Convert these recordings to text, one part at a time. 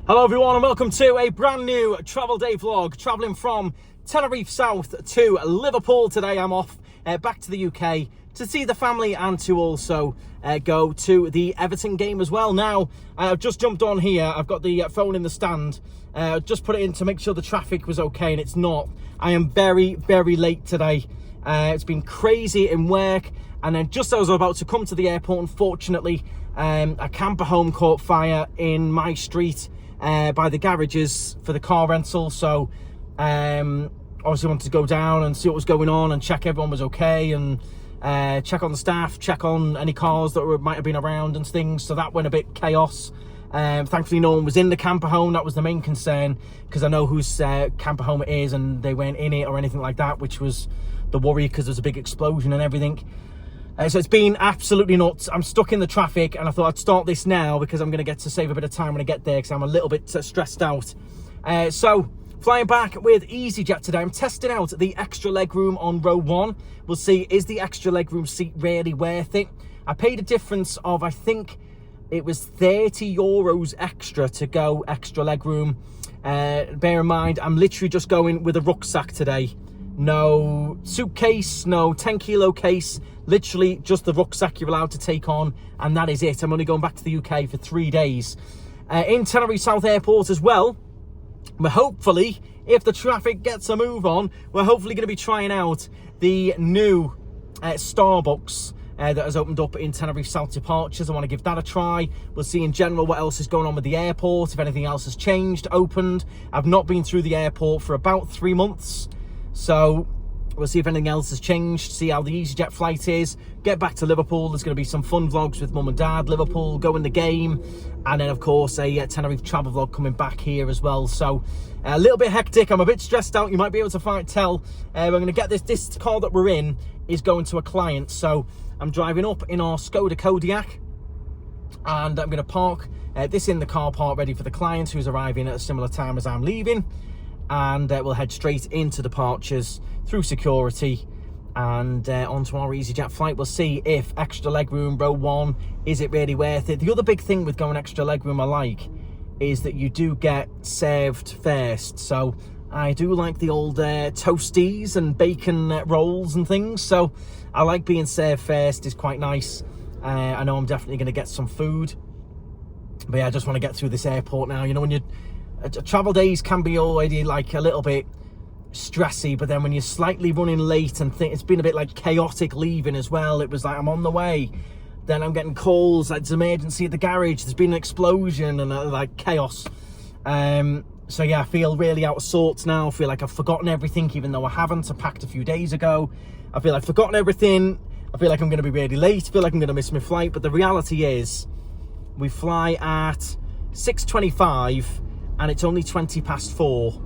Hello everyone and welcome to a brand new travel day vlog, travelling from Tenerife South to Liverpool. Today I'm off back to the UK to see the family and to also go to the Everton game as well. Now, I've just jumped on here, I've got the phone in the stand, just put it in to make sure the traffic was okay, and it's not. I am very, very late today. It's been crazy in work, and then just as I was about to come to the airport, unfortunately, a camper home caught fire in my street by the garages for the car rental. So obviously wanted to go down and see what was going on and check everyone was okay, and check on the staff, check on any cars that might have been around and things. So that went a bit chaos. Thankfully no one was in the camper home. That was the main concern, because I know whose camper home it is and they weren't in it or anything like that, which was the worry, because there's a big explosion and everything. So it's been absolutely nuts. I'm stuck in the traffic, and I thought I'd start this now because I'm going to get to save a bit of time when I get there, because I'm a little bit stressed out. So flying back with Easyjet today, I'm testing out the extra legroom on row 1. We'll see, is the extra legroom seat really worth it? I paid a difference of, I think it was €30 extra to go extra legroom. Bear in mind, I'm literally just going with a rucksack today. No suitcase, no 10 kilo case, literally just the rucksack you're allowed to take on, and that is it. I'm only going back to the UK for 3 days. In Tenerife South Airport as well, we're hopefully, if the traffic gets a move on, we're hopefully going to be trying out the new Starbucks that has opened up in Tenerife South Departures. I want to give that a try. We'll see in general what else is going on with the airport, if anything else has changed, opened. I've not been through the airport for about 3 months. So we'll see if anything else has changed, see how the Easyjet flight is, get back to Liverpool. There's going to be some fun vlogs with mum and dad, Liverpool, go in the game, and then of course a Tenerife travel vlog coming back here as well. So a little bit hectic, I'm a bit stressed out, you might be able to tell. We're going to get this car that we're in is going to a client. So I'm driving up in our Skoda Kodiaq, and I'm going to park this in the car park ready for the client, who's arriving at a similar time as I'm leaving. And we'll head straight into departures through security and onto our Easyjet flight. We'll see if extra legroom row 1, is it really worth it? The other big thing with going extra legroom I like is that you do get served first. So I do like the old toasties and bacon rolls and things, so I like being served first. It's quite nice. I know I'm definitely going to get some food, but yeah, I just want to get through this airport now. You know, when you travel days can be already like a little bit stressy, but then when you're slightly running late and it's been a bit like chaotic leaving as well. It was like I'm on the way, then I'm getting calls, like there's emergency at the garage, there's been an explosion, and like chaos. So yeah, I feel really out of sorts now. I feel like I've forgotten everything, even though I haven't. I packed a few days ago. I feel like I've forgotten everything. I feel like I'm going to be really late. I feel like I'm going to miss my flight, but the reality is we fly at 6:25 and it's only 4:20,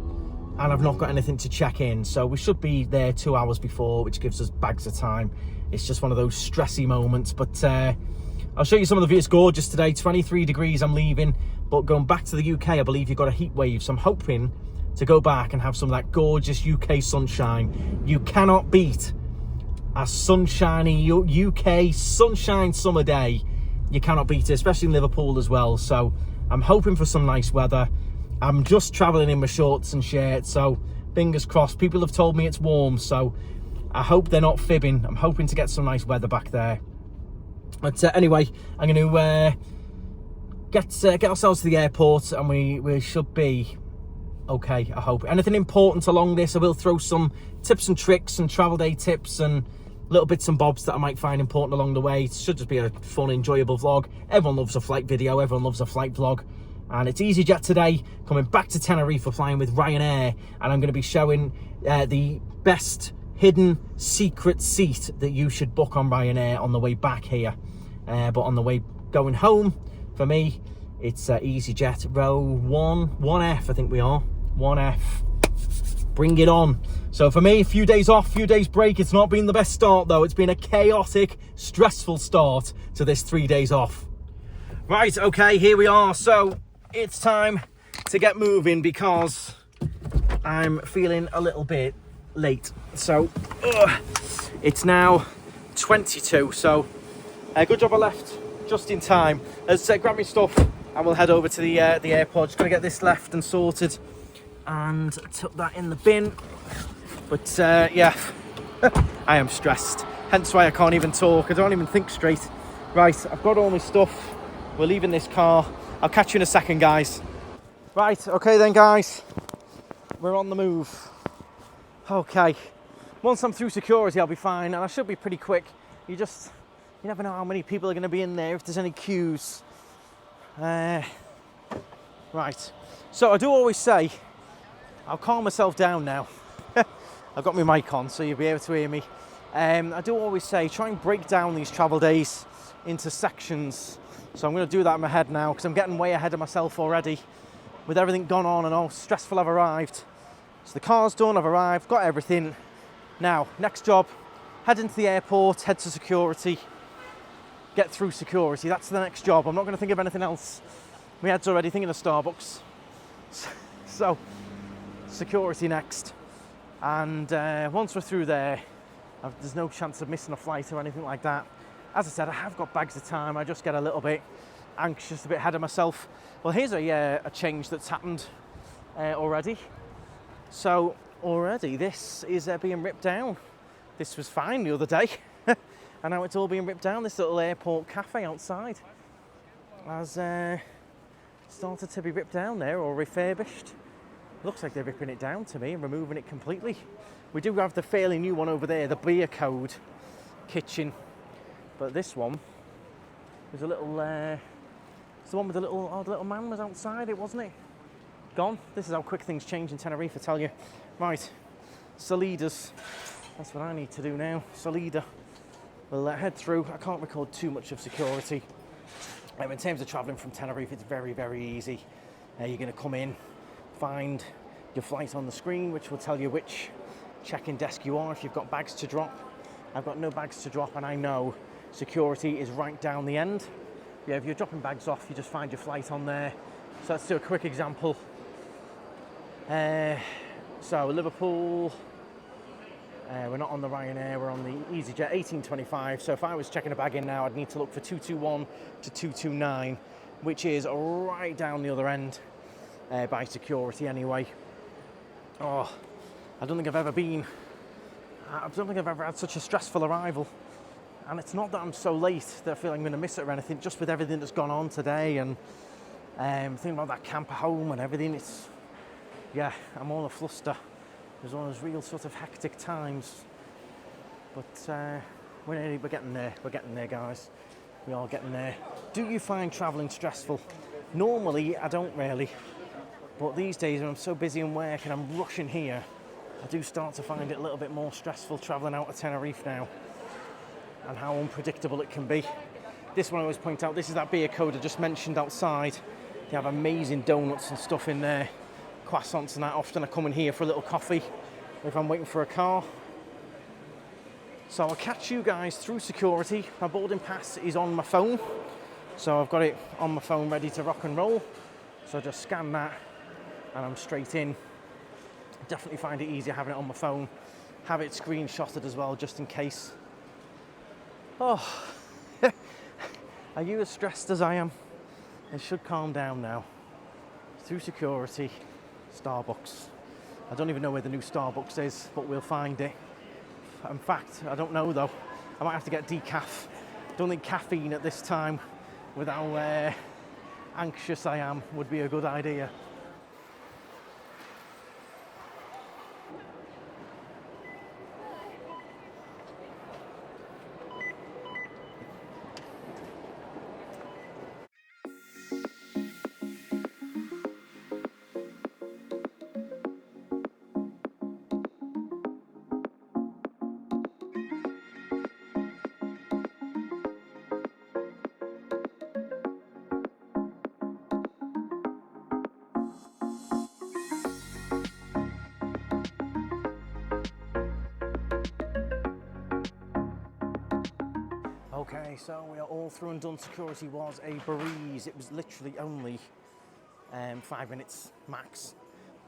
and I've not got anything to check in, so we should be there 2 hours before, which gives us bags of time. It's just one of those stressy moments, but I'll show you some of the view. It's gorgeous today, 23 degrees. I'm leaving, but going back to the UK, I believe you've got a heat wave, so I'm hoping to go back and have some of that gorgeous UK sunshine. You cannot beat a sunshiny UK sunshine summer day. You cannot beat it, especially in Liverpool as well. So I'm hoping for some nice weather. I'm just travelling in my shorts and shirts, so fingers crossed. People have told me it's warm, so I hope they're not fibbing. I'm hoping to get some nice weather back there. But anyway, I'm going to get ourselves to the airport, and we should be okay, I hope. Anything important along this, I will throw some tips and tricks and travel day tips and little bits and bobs that I might find important along the way. It should just be a fun, enjoyable vlog. Everyone loves a flight video, everyone loves a flight vlog. And it's Easyjet today, coming back to Tenerife for flying with Ryanair, and I'm going to be showing the best hidden secret seat that you should book on Ryanair on the way back here. But on the way going home, for me, it's Easyjet row 1F, I think we are. 1F. Bring it on. So for me, a few days off, few days break. It's not been the best start though. It's been a chaotic, stressful start to this 3 days off. Right, okay, here we are. So it's time to get moving because I'm feeling a little bit late. So it's now 22, so good job I left just in time. Let's grab my stuff I will head over to the airport. Just gonna get this left and sorted and tuck that in the bin. But yeah, I am stressed. Hence why I can't even talk. I don't even think straight. Right, I've got all my stuff. We're leaving this car. I'll catch you in a second, guys. Right, okay then, guys. We're on the move. Okay. Once I'm through security, I'll be fine, and I should be pretty quick. You never know how many people are going to be in there, if there's any queues. Right. So I do always say, I'll calm myself down now. I've got my mic on, so you'll be able to hear me. I do always say, try and break down these travel days into sections. So I'm going to do that in my head now, because I'm getting way ahead of myself already. With everything gone on and all stressful, I've arrived. So the car's done, I've arrived, got everything. Now, next job, head into the airport, head to security, get through security. That's the next job. I'm not going to think of anything else. My head's already thinking of Starbucks. So, security next. And once we're through there, there's no chance of missing a flight or anything like that. As I said, I have got bags of time. I just get a little bit anxious, a bit ahead of myself. Well, here's a change that's happened already. So, already this is being ripped down. This was fine the other day. And now it's all being ripped down. This little airport cafe outside has started to be ripped down there, or refurbished. Looks like they're ripping it down to me and removing it completely. We do have the fairly new one over there, the beer code kitchen. But this one was a little, it's the one with the little man was outside it, wasn't it? Gone. This is how quick things change in Tenerife, I tell you. Right, Salidas. That's what I need to do now. Salida. We'll head through. I can't record too much of security. In terms of travelling from Tenerife, it's very, very easy. You're going to come in, find your flight on the screen, which will tell you which check-in desk you are if you've got bags to drop. I've got no bags to drop, and I know security is right down the end. Yeah, if you're dropping bags off, you just find your flight on there. So let's do a quick example. So Liverpool, we're not on the Ryanair, we're on the Easyjet 1825. So if I was checking a bag in now, I'd need to look for 221 to 229, which is right down the other end by security anyway. Oh, I don't think I've ever had such a stressful arrival. And it's not that I'm so late that I feel I'm going to miss it or anything, just with everything that's gone on today and thinking about that camper home and everything. Yeah, I'm all a fluster. It was one of those real sort of hectic times. But we're getting there. We're getting there, guys. We are getting there. Do you find travelling stressful? Normally, I don't really. But these days, when I'm so busy in work and I'm rushing here, I do start to find it a little bit more stressful travelling out of Tenerife now, and how unpredictable it can be. This one I always point out, this is that beer code I just mentioned outside. They have amazing donuts and stuff in there, croissants and that. Often I come in here for a little coffee if I'm waiting for a car. So I'll catch you guys through security. My boarding pass is on my phone, so I've got it on my phone ready to rock and roll. So I just scan that and I'm straight in. Definitely find it easier having it on my phone. Have it screenshotted as well, just in case. Oh, are you as stressed as I am? It should calm down now. Through security, Starbucks. I don't even know where the new Starbucks is, but we'll find it. In fact, I don't know though. I might have to get decaf. Don't think caffeine at this time, with how anxious I am, would be a good idea. Okay, so we are all through and done. Security was a breeze. It was literally only 5 minutes max.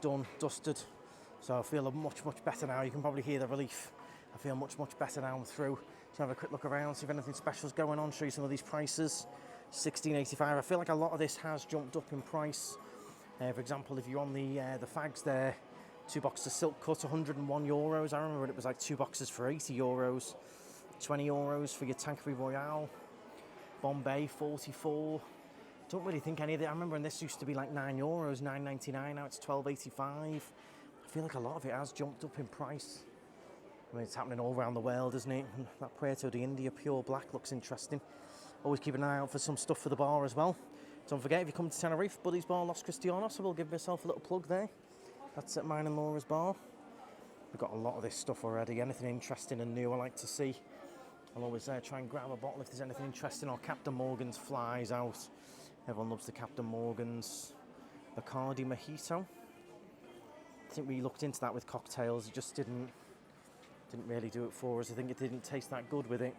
Done, dusted. So I feel much, much better now. You can probably hear the relief. I feel much, much better now I'm through. So have a quick look around, see if anything special is going on, show you some of these prices. 16.85. I feel like a lot of this has jumped up in price. For example, if you're on the fags there, 2 boxes of silk cut, €101. I remember when it was like 2 boxes for €80, €20 for your Tanqueray Royale. Bombay, 44. Don't really think any of it. I remember when this used to be like €9, $9.99. Now it's $12.85. I feel like a lot of it has jumped up in price. I mean, it's happening all around the world, isn't it? And that Puerto de India pure black looks interesting. Always keep an eye out for some stuff for the bar as well. Don't forget, if you come to Tenerife, Buddy's Bar Los Cristianos, so we'll give myself a little plug there. That's at mine and Laura's bar. We've got a lot of this stuff already. Anything interesting and new I like to see. I'll always try and grab a bottle if there's anything interesting. Or Captain Morgan's flies out. Everyone loves the Captain Morgan's. Bacardi Mojito. I think we looked into that with cocktails. It just didn't really do it for us. I think it didn't taste that good with it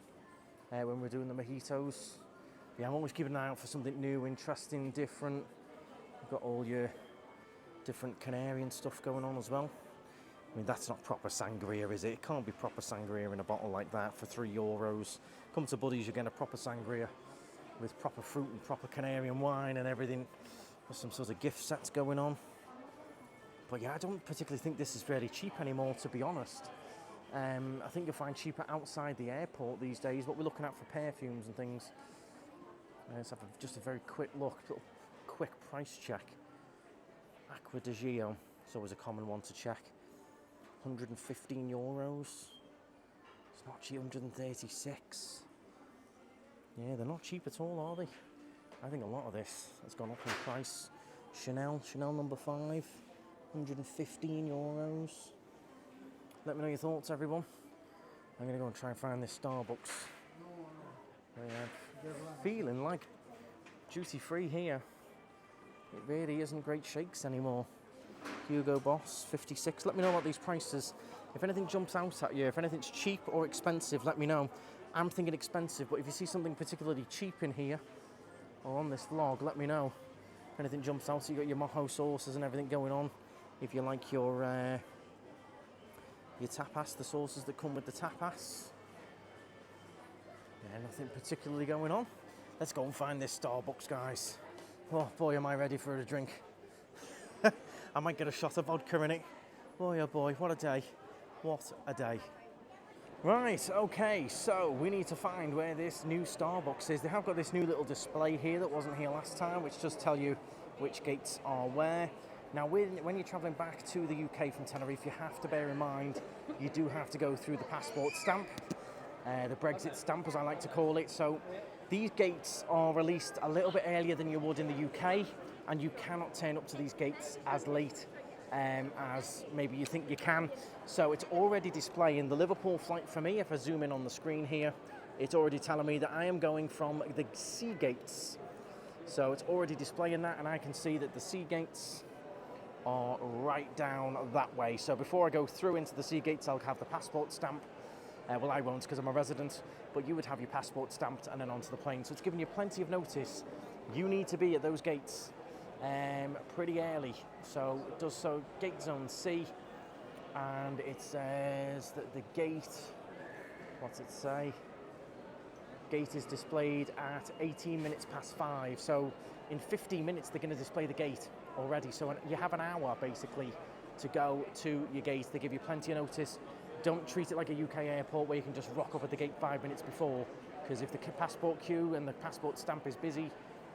when we were doing the mojitos. Yeah, I'm always keeping an eye out for something new, interesting, different. We've got all your different Canarian stuff going on as well. I mean, that's not proper sangria, is it? It can't be proper sangria in a bottle like that for €3. Come to Buddy's, you're getting a proper sangria with proper fruit and proper Canarian wine and everything. There's some sort of gift sets going on. But yeah, I don't particularly think this is really cheap anymore, to be honest. I think you'll find cheaper outside the airport these days. What we're looking at for perfumes and things. Let's have just a very quick look, quick price check. Acqua di Gio, it's always a common one to check. €115. It's not cheap, 136. Yeah, they're not cheap at all, are they? I think a lot of this has gone up in price. Chanel number 5, €115. Let me know your thoughts, everyone. I'm going to go and try and find this Starbucks. Feeling like duty free here. It really isn't great shakes anymore. Hugo Boss, 56. Let me know about these prices. If anything jumps out at you, if anything's cheap or expensive, let me know. I'm thinking expensive, but if you see something particularly cheap in here or on this vlog, let me know. If anything jumps out, so you got your mojo sauces and everything going on. If you like your tapas, the sauces that come with the tapas. Yeah, nothing particularly going on. Let's go and find this Starbucks, guys. Oh boy, am I ready for a drink. I might get a shot of vodka in it. Boy, oh boy, what a day. What a day. Right, okay, so we need to find where this new Starbucks is. They have got this new little display here that wasn't here last time, which does tell you which gates are where. Now, when you're travelling back to the UK from Tenerife, you have to bear in mind you do have to go through the passport stamp, the Brexit stamp, as I like to call it. So these gates are released a little bit earlier than you would in the UK, and you cannot turn up to these gates as late as maybe you think you can. So it's already displaying the Liverpool flight for me. If I zoom in on the screen here, it's already telling me that I am going from the sea gates. So it's already displaying that, and I can see that the sea gates are right down that way. So before I go through into the sea gates, I'll have the passport stamp. Well, I won't because I'm a resident, but you would have your passport stamped and then onto the plane. So it's giving you plenty of notice. You need to be at those gates pretty early. So it does so, gate zone C, and it says that the gate, what's it say? Gate is displayed at 18 minutes past 5. So in 15 minutes, they're going to display the gate already. So you have an hour basically to go to your gate. They give you plenty of notice. Don't treat it like a UK airport where you can just rock up at the gate 5 minutes before, because if the passport queue and the passport stamp is busy,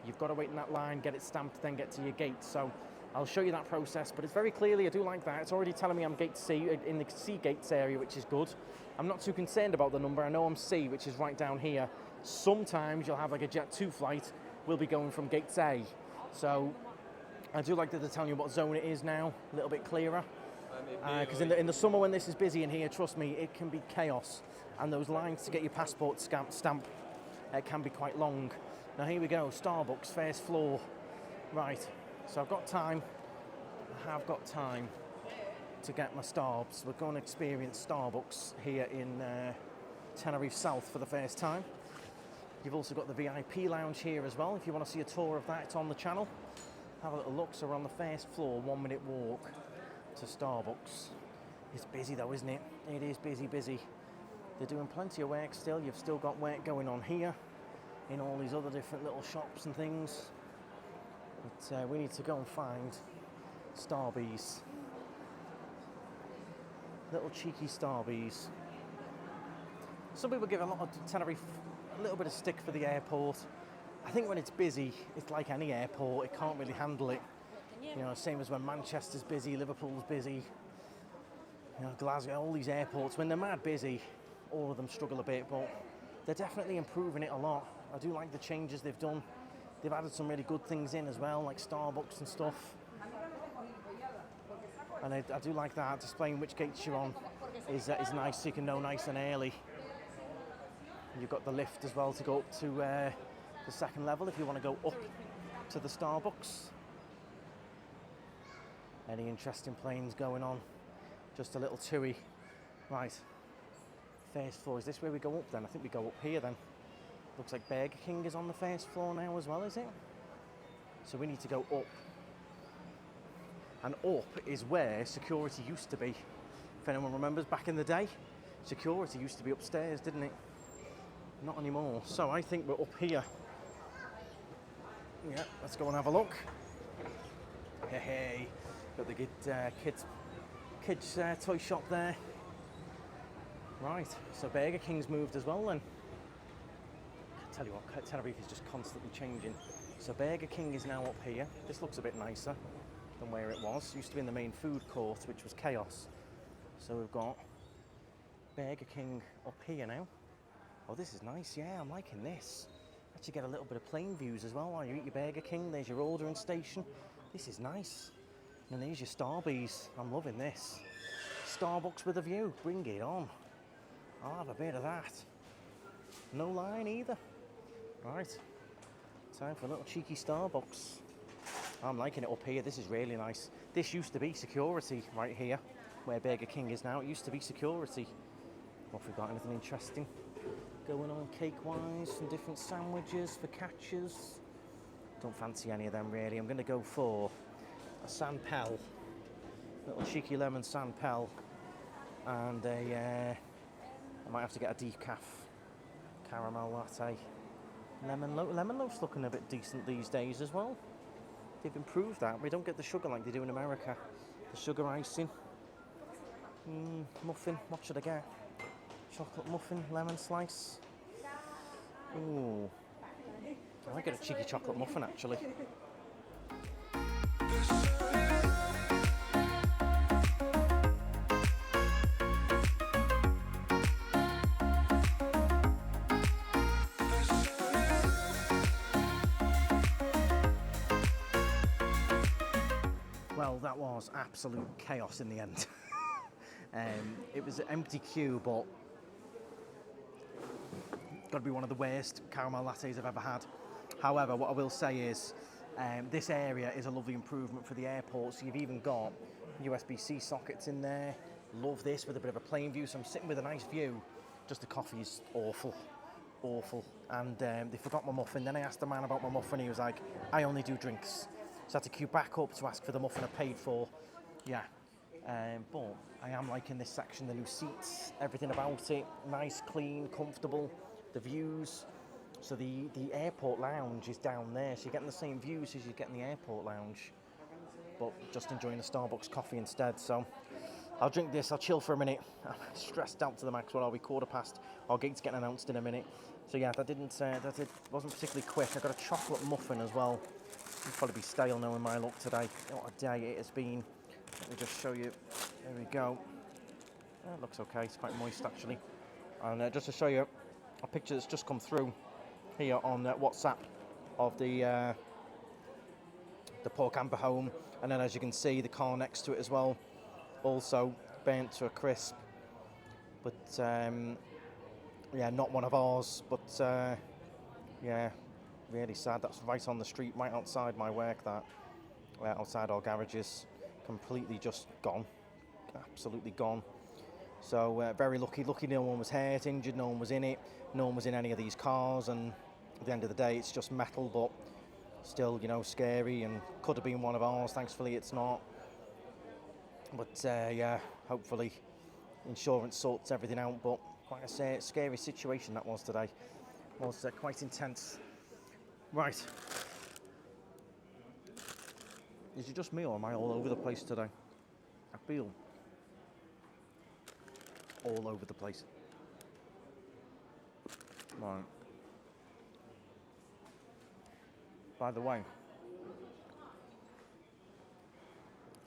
you've got to wait in that line, get it stamped, then get to your gate. So I'll show you that process, but it's very clearly, I do like that. It's already telling me I'm gate C, in the C gates area, which is good. I'm not too concerned about the number. I know I'm C, which is right down here. Sometimes you'll have like a Jet 2 flight, we'll be going from gate A. So I do like that they're telling you what zone it is now, a little bit clearer. Because in the summer when this is busy in here, trust me, it can be chaos. And those lines to get your passport stamp can be quite long. Now here we go, Starbucks, first floor. Right, so I've got time. I have got time to get my Starbs. We're going to experience Starbucks here in Tenerife South for the first time. You've also got the VIP lounge here as well. If you want to see a tour of that, it's on the channel. Have a little look. So we're on the first floor, 1 minute walk to Starbucks. It's busy though, isn't it? It is busy. They're doing plenty of work still. You've still got work going on here. in all these other different little shops and things. But we need to go and find Starbies. Little cheeky Starbies. Some people give a lot of Tenerife a little bit of stick for the airport. I think when it's busy, it's like any airport, it can't really handle it. You know, same as when Manchester's busy, Liverpool's busy, you know, Glasgow, all these airports, when they're mad busy, all of them struggle a bit, but they're definitely improving it a lot. I do like the changes they've done. They've added some really good things in as well, like Starbucks and stuff. And I do like that, displaying which gates you're on is nice, so you can know nice and early. You've got the lift as well to go up to the second level if you want to go up to the Starbucks. Any interesting planes going on? Just a little tour. Right, first floor. Is this where we go up then? I think we go up here then. Looks like Burger King is on the first floor now as well, is it? So we need to go up. And up is where security used to be. If anyone remembers back in the day, security used to be upstairs, didn't it? Not anymore. So I think we're up here. Yeah, let's go and have a look. Hey, got the good kids toy shop there. Right, so Burger King's moved as well then. I tell you what, Tenerife is just constantly changing. So Burger King is now up here. This looks a bit nicer than where it was. It used to be in the main food court, which was chaos. So we've got Burger King up here now. Oh, this is nice, yeah, I'm liking this. Actually get a little bit of plane views as well while you eat your Burger King. There's your ordering station. This is nice. And there's your Starbies. I'm loving this. Starbucks with a view, bring it on. I'll have a bit of that. No line either. Right, time for a little cheeky Starbucks. I'm liking it up here. This is really nice. This used to be security right here, where Burger King is now. It used to be security. What have we got? Anything interesting going on cake-wise? Some different sandwiches for catchers. Don't fancy any of them really. I'm going to go for a San Pel. Little cheeky lemon San Pel. And I might have to get a decaf caramel latte. Lemon loaf's looking a bit decent these days as well. They've improved that. We don't get the sugar like they do in America. The sugar icing. Muffin. What should I get? Chocolate muffin, lemon slice. Ooh. I might get a cheeky chocolate muffin actually. Well, that was absolute chaos in the end. It was an empty queue, but got to be one of the worst caramel lattes I've ever had. However, what I will say is this area is a lovely improvement for the airport. So you've even got USB-C sockets in there. Love this with a bit of a plain view. So I'm sitting with a nice view. Just the coffee is awful. And they forgot my muffin. Then I asked the man about my muffin. He was like, I only do drinks. So I had to queue back up to ask for the muffin I paid for. Yeah. But I am liking this section, the new seats, everything about it. Nice, clean, comfortable. The views. So the airport lounge is down there. So you're getting the same views as you get in the airport lounge. But just enjoying the Starbucks coffee instead. So I'll drink this, I'll chill for a minute. I'm stressed out to the max. What are we, 1:15? Our gate's getting announced in a minute. So yeah, that wasn't particularly quick. I got a chocolate muffin as well. It'll probably be stale knowing my luck today. What a day it has been. Let me just show you. There we go. It looks okay. It's quite moist actually. And just to show you a picture that's just come through here on WhatsApp of the pork amber home, and then as you can see, the car next to it as well, also burnt to a crisp. But yeah, not one of ours. But yeah. Really sad. That's right on the street, right outside my work. That outside our garages, completely just gone, absolutely gone. So very lucky. No one was hurt, injured. No one was in it. No one was in any of these cars. And at the end of the day, it's just metal, but still, you know, scary. And could have been one of ours. Thankfully, it's not. But yeah, hopefully, insurance sorts everything out. But quite a scary situation that was today. was quite intense. Right. Is it just me or am I all over the place today? I feel all over the place. Right. By the way,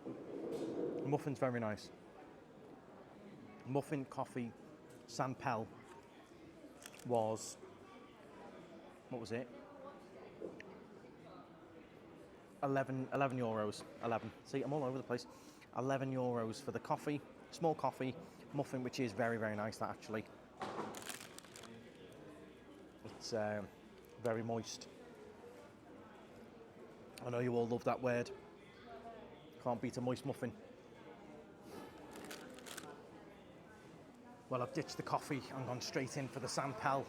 the muffin's very nice. Muffin, coffee, Sanpel was, what was it? 11 euros. 11. See, I'm all over the place. 11 euros for the coffee, small coffee, muffin, which is very, very nice, that actually. It's very moist. I know you all love that word. Can't beat a moist muffin. Well, I've ditched the coffee and gone straight in for the Sanpel.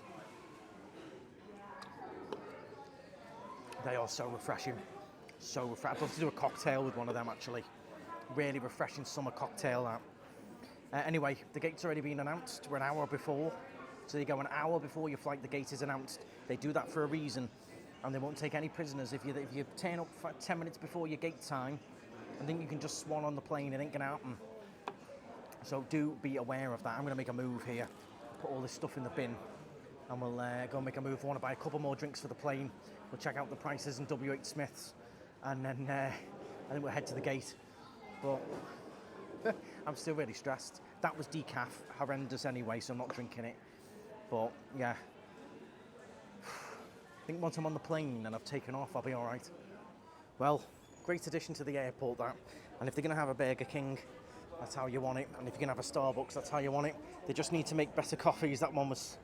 They are so refreshing. So refreshing. I'd love to do a cocktail with one of them, actually. Really refreshing summer cocktail, that. Anyway, the gate's already been announced. We're an hour before. So you go an hour before your flight, the gate is announced. They do that for a reason. And they won't take any prisoners. If you turn up 10 minutes before your gate time, I think you can just swan on the plane. It ain't gonna happen. So do be aware of that. I'm gonna make a move here. Put all this stuff in the bin. And we'll go and make a move. I want to buy a couple more drinks for the plane. We'll check out the prices in W.H. Smith's. And then I think we'll head to the gate. But I'm still really stressed. That was decaf. Horrendous anyway, so I'm not drinking it. But yeah. I think once I'm on the plane and I've taken off, I'll be all right. Well, great addition to the airport, that. And if they're going to have a Burger King, that's how you want it. And if you're going to have a Starbucks, that's how you want it. They just need to make better coffees. That one was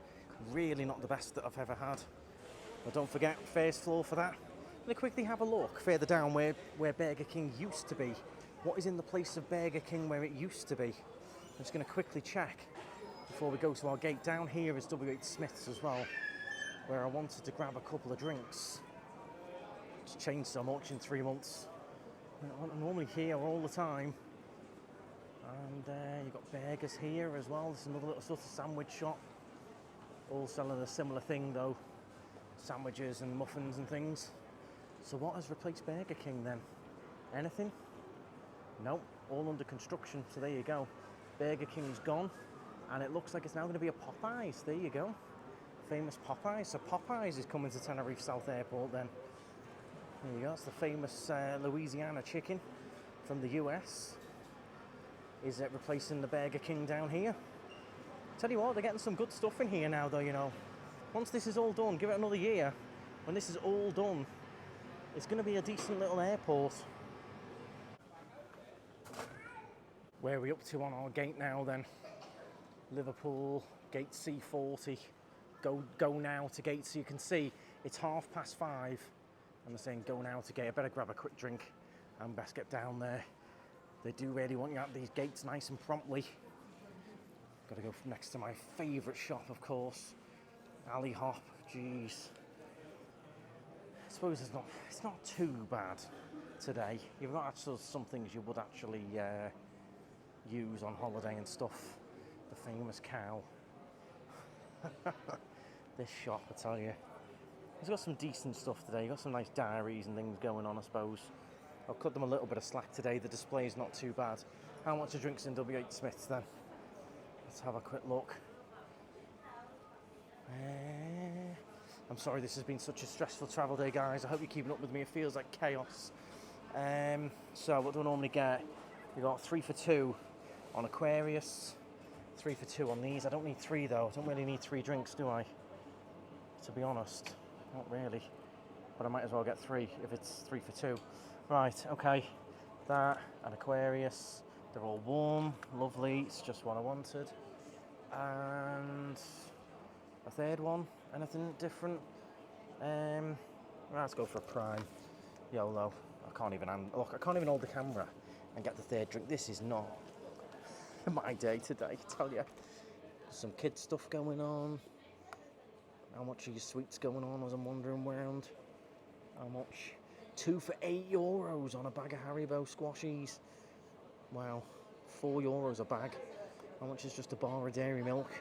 really not the best that I've ever had. But don't forget, first floor for that. I'm going to quickly have a look further down where Burger King used to be. What is in the place of Burger King where it used to be? I'm just going to quickly check before we go to our gate. Down here is W.H. Smith's as well, where I wanted to grab a couple of drinks. It's changed so much in 3 months. I'm normally here all the time. And you've got burgers here as well. There's another little sort of sandwich shop. All selling a similar thing though. Sandwiches and muffins and things. So what has replaced Burger King then? Anything? Nope, all under construction. So there you go. Burger King's gone. And it looks like it's now going to be a Popeyes. There you go. Famous Popeyes. So Popeyes is coming to Tenerife South Airport then. There you go. It's the famous Louisiana chicken from the US. Is it replacing the Burger King down here? Tell you what, they're getting some good stuff in here now though, you know. Once this is all done, give it another year. When this is all done, it's going to be a decent little airport. Where are we up to on our gate now then? Liverpool, gate C40. Go now to gate, so you can see it's 5:30 and they're saying go now to gate. I better grab a quick drink and best get down there. They do really want you at these gates nice and promptly. Got to go next to my favourite shop, of course, Alley Hop. Jeez, I suppose it's not too bad today. You've got actually some things you would actually use on holiday and stuff. The famous cow. This shop, I tell you, it's got some decent stuff today. You've got some nice diaries and things going on, I suppose. I'll cut them a little bit of slack today. The display is not too bad. How much are drinks in W.H. Smith's then? Let's have a quick look. I'm sorry this has been such a stressful travel day, guys. I hope you're keeping up with me. It feels like chaos. So what do I normally get? We got 3 for 2 on Aquarius. 3 for 2 on these. I don't need 3 though. I don't really need 3 drinks, do I? To be honest, not really. But I might as well get 3 if it's 3 for 2. Right, okay. That, an Aquarius. They're all warm, lovely. It's just what I wanted. And a third one. Anything different? Let's go for a prime. YOLO. I can't even hold the camera and get the third drink. This is not my day today, I tell you. Some kid stuff going on. How much are your sweets going on as I'm wandering around? How much? 2 for €8 on a bag of Haribo squashies. Wow, €4 a bag. How much is just a bar of dairy milk?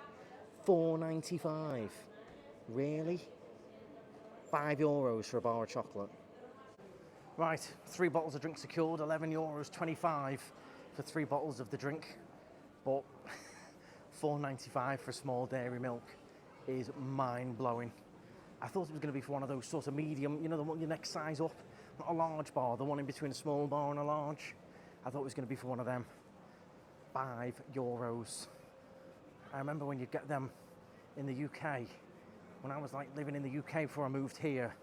£4.95. Really? €5 for a bar of chocolate. Right, 3 bottles of drink secured, €11.25 for 3 bottles of the drink. But $4.95 for a small dairy milk is mind-blowing. I thought it was going to be for one of those sort of medium, you know, the one your next size up, not a large bar, the one in between a small bar and a large. I thought it was going to be for one of them. €5. I remember when you'd get them in the UK, when I was like living in the UK before I moved here,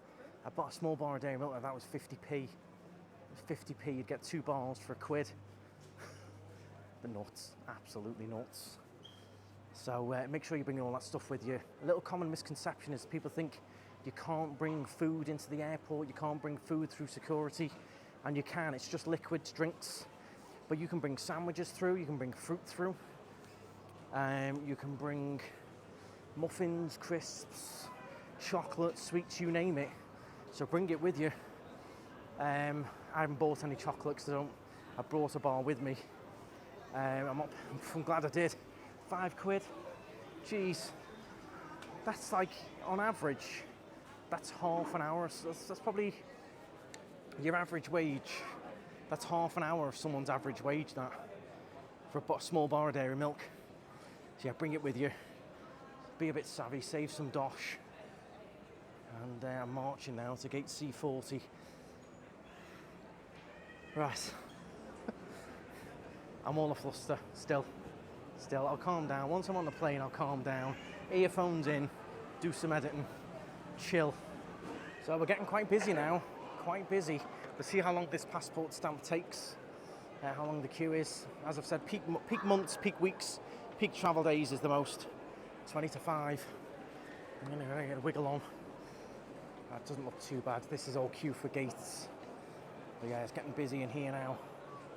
I bought a small bar of dairy milk and that was 50p. It was 50p, you'd get 2 bars for £1. The nuts, absolutely nuts. So make sure you bring all that stuff with you. A little common misconception is people think you can't bring food into the airport, you can't bring food through security, and you can, it's just liquids, drinks. But you can bring sandwiches through, you can bring fruit through, you can bring muffins, crisps, chocolate, sweets, you name it. So bring it with you. I haven't bought any chocolate because I brought a bar with me. I'm glad I did. £5. Jeez, that's like on average, that's half an hour. So that's probably your average wage. That's half an hour of someone's average wage, that, for a small bar of dairy milk. So yeah, bring it with you. Be a bit savvy, save some dosh. And I'm marching now to gate C40. Right. I'm all a fluster, still, I'll calm down. Once I'm on the plane, I'll calm down. Earphones in, do some editing, chill. So we're getting quite busy now, quite busy. Let's see how long this passport stamp takes, how long the queue is. As I've said, peak months, peak weeks, peak travel days is the most, 20 to 5. I'm gonna get a wiggle on. That doesn't look too bad. This is all queue for gates. But yeah, it's getting busy in here now.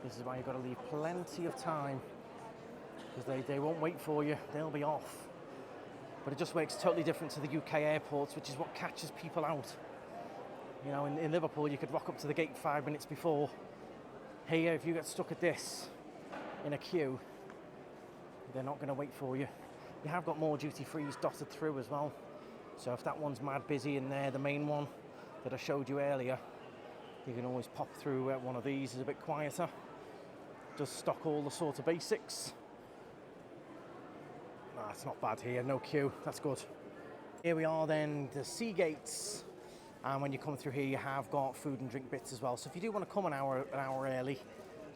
This is why you've got to leave plenty of time, because they won't wait for you, they'll be off. But it just works totally different to the UK airports, which is what catches people out. You know, in Liverpool, you could rock up to the gate 5 minutes before. Here, if you get stuck at this in a queue, they're not going to wait for you. You have got more duty-frees dotted through as well. So if that one's mad busy in there, the main one that I showed you earlier, you can always pop through one of these. Is a bit quieter. Does stock all the sort of basics. Nah, it's not bad here, no queue, that's good. Here we are then, the sea gates. And when you come through here, you have got food and drink bits as well. So if you do want to come an hour early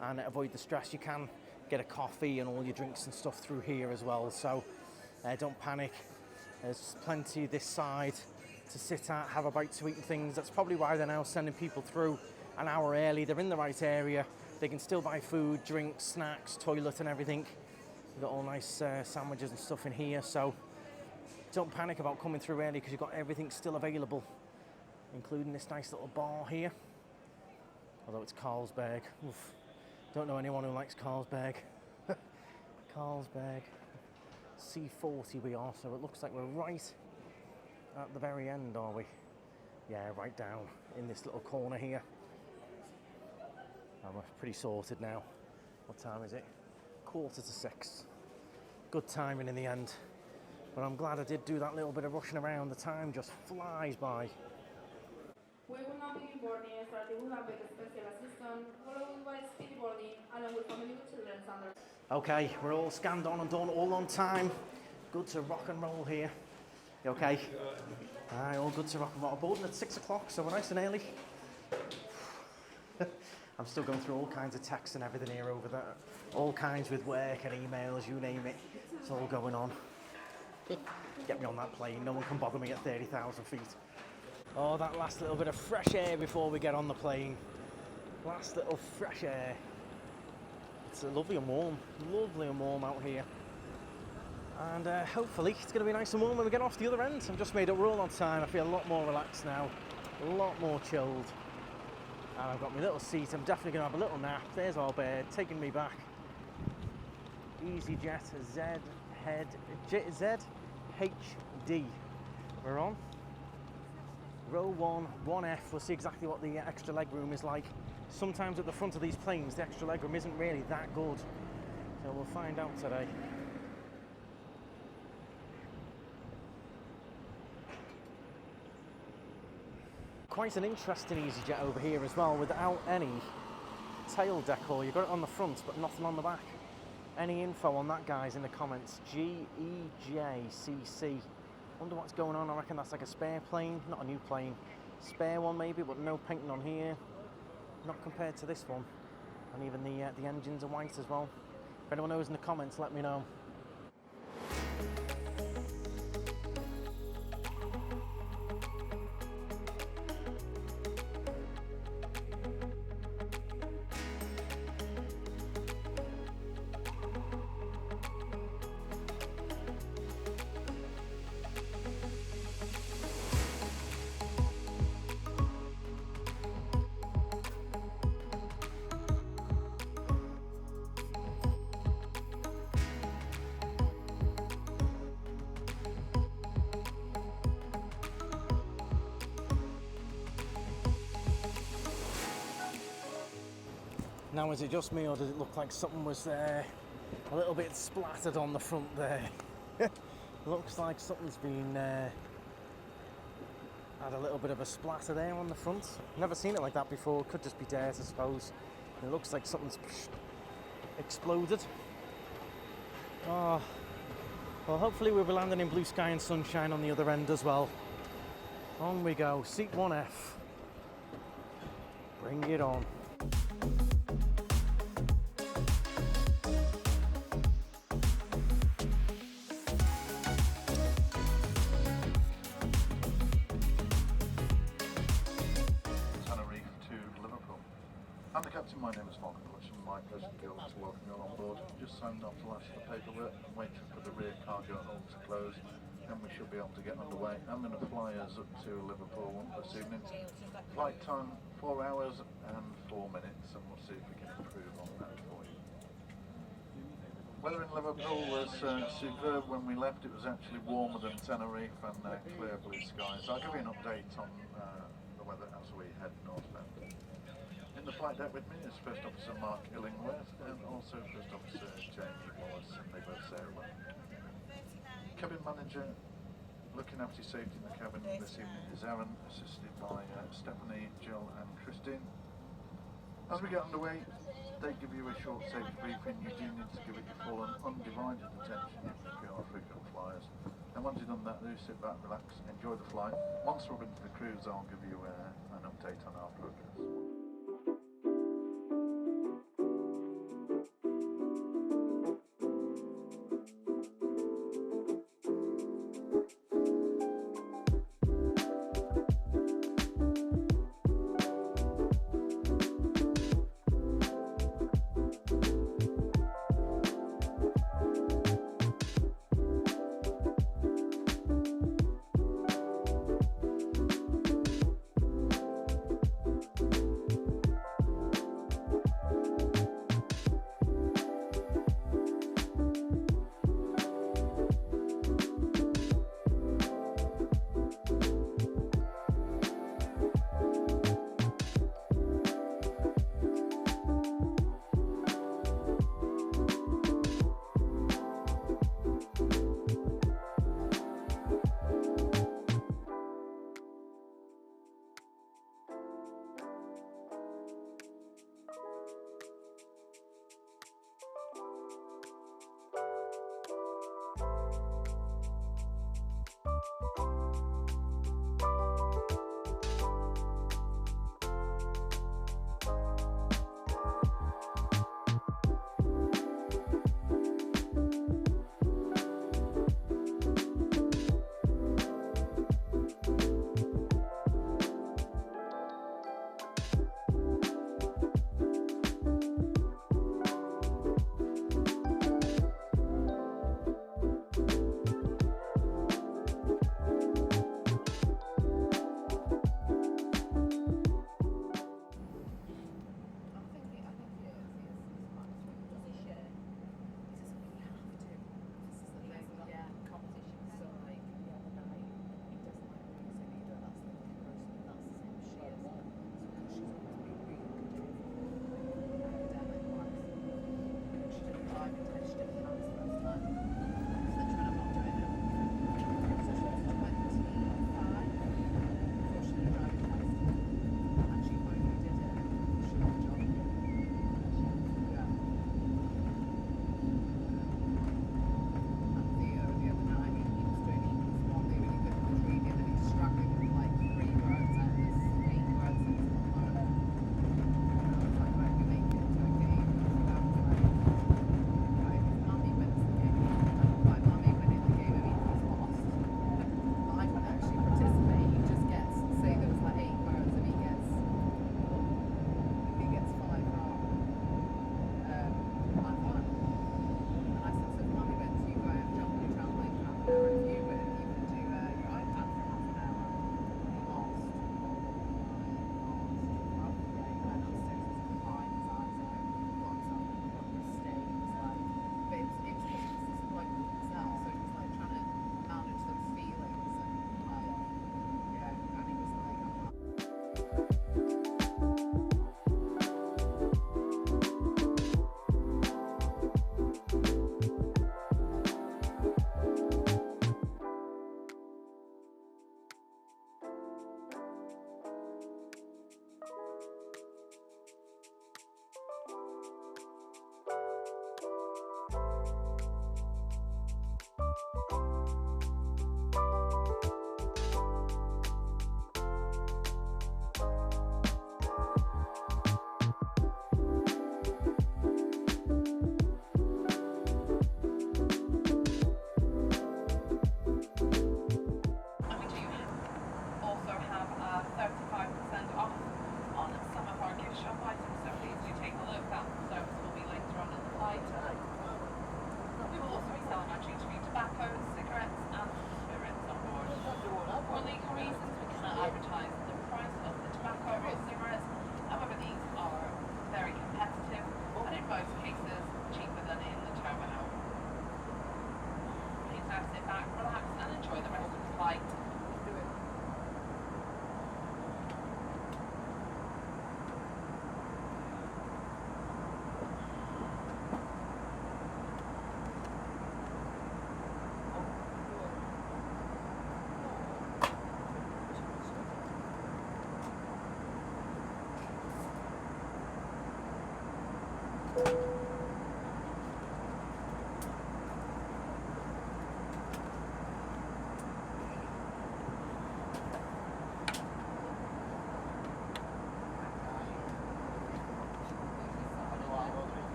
and avoid the stress, you can get a coffee and all your drinks and stuff through here as well. So don't panic. There's plenty this side to sit at, have a bite to eat and things. That's probably why they're now sending people through an hour early. They're in the right area. They can still buy food, drinks, snacks, toilet and everything. You've got all nice sandwiches and stuff in here. So don't panic about coming through early, because you've got everything still available, including this nice little bar here. Although it's Carlsberg. Oof. Don't know anyone who likes Carlsberg. Carlsberg. C40 we are, so it looks like we're right at the very end, are we? Yeah, right down in this little corner here. And we're pretty sorted now. What time is it? 5:45. Good timing in the end. But I'm glad I did do that little bit of rushing around. The time just flies by. We will now begin boarding, starting with a special assistant, followed by speed boarding, along with family with children under. Okay, we're all scanned on and done, all on time. Good to rock and roll here. You okay? Aye, all good to rock and roll. Boarding at 6 o'clock, so we're nice and early. I'm still going through all kinds of texts and everything here over there. All kinds with work and emails, you name it. It's all going on. Get me on that plane, no one can bother me at 30,000 feet. Oh, that last little bit of fresh air before we get on the plane. Last little fresh air. It's lovely and warm out here. And hopefully it's going to be nice and warm when we get off the other end. I've just made it, we're all on time. I feel a lot more relaxed now, a lot more chilled. And I've got my little seat. I'm definitely going to have a little nap. There's our bed, taking me back. Easyjet ZHD. We're on. Row 1, 1F. We'll see exactly what the extra legroom is like. Sometimes at the front of these planes, the extra legroom isn't really that good. So we'll find out today. Quite an interesting EasyJet over here as well, without any tail decor. You've got it on the front, but nothing on the back. Any info on that, guys, in the comments. GEJCC. Wonder what's going on. I reckon that's like a spare plane, not a new plane. Spare one maybe, but no painting on here. Not compared to this one. And even the engines are white as well. If anyone knows in the comments, let me know. Now, is it just me, or does it look like something was a little bit splattered on the front there? Looks like something's been had a little bit of a splatter there on the front. Never seen it like that before. Could just be dirt, I suppose. It looks like something's exploded. Oh, well, hopefully we'll be landing in blue sky and sunshine on the other end as well. On we go, seat 1F. Bring it on. Tenerife to Liverpool. I'm the captain, my name is Malcolm Bush, and my pleasure to be able to welcome you all on board. Just signed off the last of the paperwork and waiting for the rear cargo hold to close, and we should be able to get underway. I'm going to fly us up to Liverpool this evening. Flight time 4 hours and 4 minutes, and we'll see if we can improve on that for you. Weather in Liverpool was superb when we left. It was actually warmer than Tenerife and clear blue skies. I'll give you an update on the weather as we head northbound. In the flight deck with me is First Officer Mark Illingworth and also First Officer Jamie Wallace, and they both say hello. Cabin manager looking after safety in the cabin this evening is Aaron, assisted by Stephanie, Jill and Christine. As we get underway, they give you a short safety briefing. You do need to give it your full and undivided attention if you are frequent flyers. And once you've done that, do sit back, relax, enjoy the flight. Once we're into the cruise, I'll give you an update on our progress.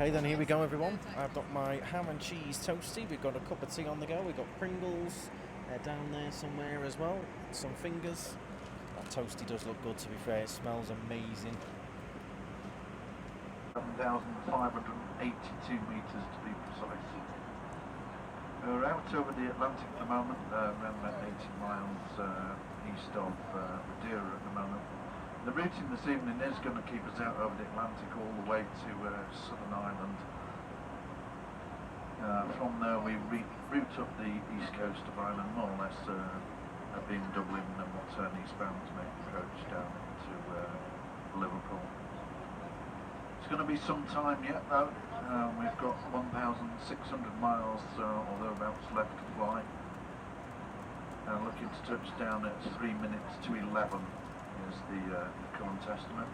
Okay, then here we go, everyone. I've got my ham and cheese toasty. We've got a cup of tea on the go. We've got Pringles down there somewhere as well. Some fingers. That toasty does look good, to be fair. It smells amazing. 7,582 metres to be precise. We're out over the Atlantic at the moment, around about 80 miles east of Madeira at the moment. The routing this evening is going to keep us out over the Atlantic all the way to Southern Ireland. From there we route up the east coast of Ireland, more or less being Dublin, and we'll turn eastbound to make the approach down into Liverpool. It's going to be some time yet though. We've got 1,600 miles or thereabouts left to fly. Looking to touch down at 3 minutes to 11 is the current estimate.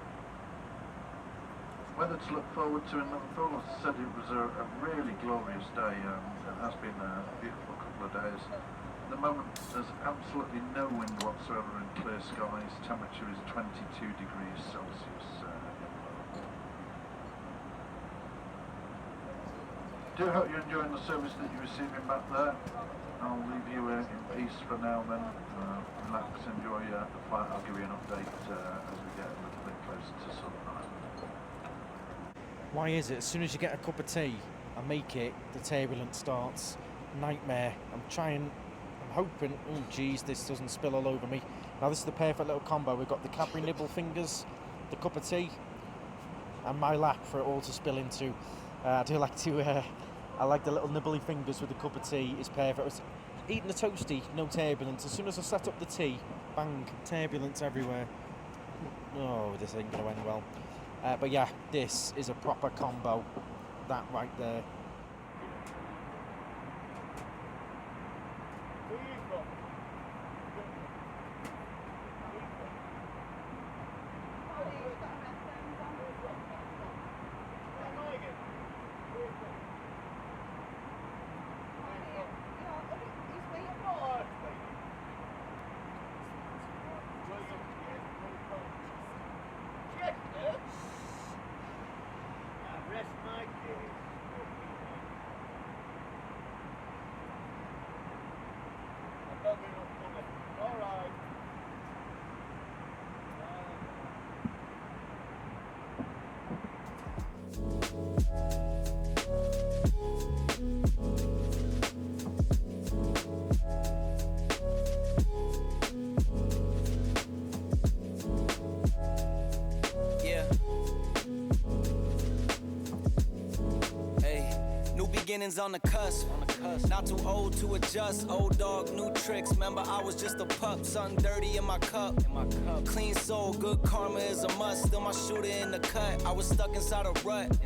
Weather to look forward to in Liverpool. As I said, it was a really glorious day. It has been a beautiful couple of days. At the moment there's absolutely no wind whatsoever and clear skies. Temperature is 22 degrees Celsius. Do hope you're enjoying the service that you're receiving back there. I'll leave you in peace for now then. Relax, enjoy the flight. I'll give you an update as we get a little bit closer to Southern Ireland. Why is it? As soon as you get a cup of tea and make it, the turbulence starts. Nightmare. I'm hoping, oh geez, this doesn't spill all over me. Now this is the perfect little combo. We've got the Cadbury nibble fingers, the cup of tea, and my lap for it all to spill into. I do like to, I like the little nibbly fingers with the cup of tea. It's perfect. I was eating the toasty, no turbulence. As soon as I set up the tea, bang, turbulence everywhere. Oh, this ain't going to end well. But yeah, this is a proper combo. That right there. Beginnings on the cusp. Not too old to adjust. Old dog, new tricks. Remember, I was just a pup. Something dirty in my cup. Clean soul, good karma is a must. Still my shooter in the cut. I was stuck inside a rut.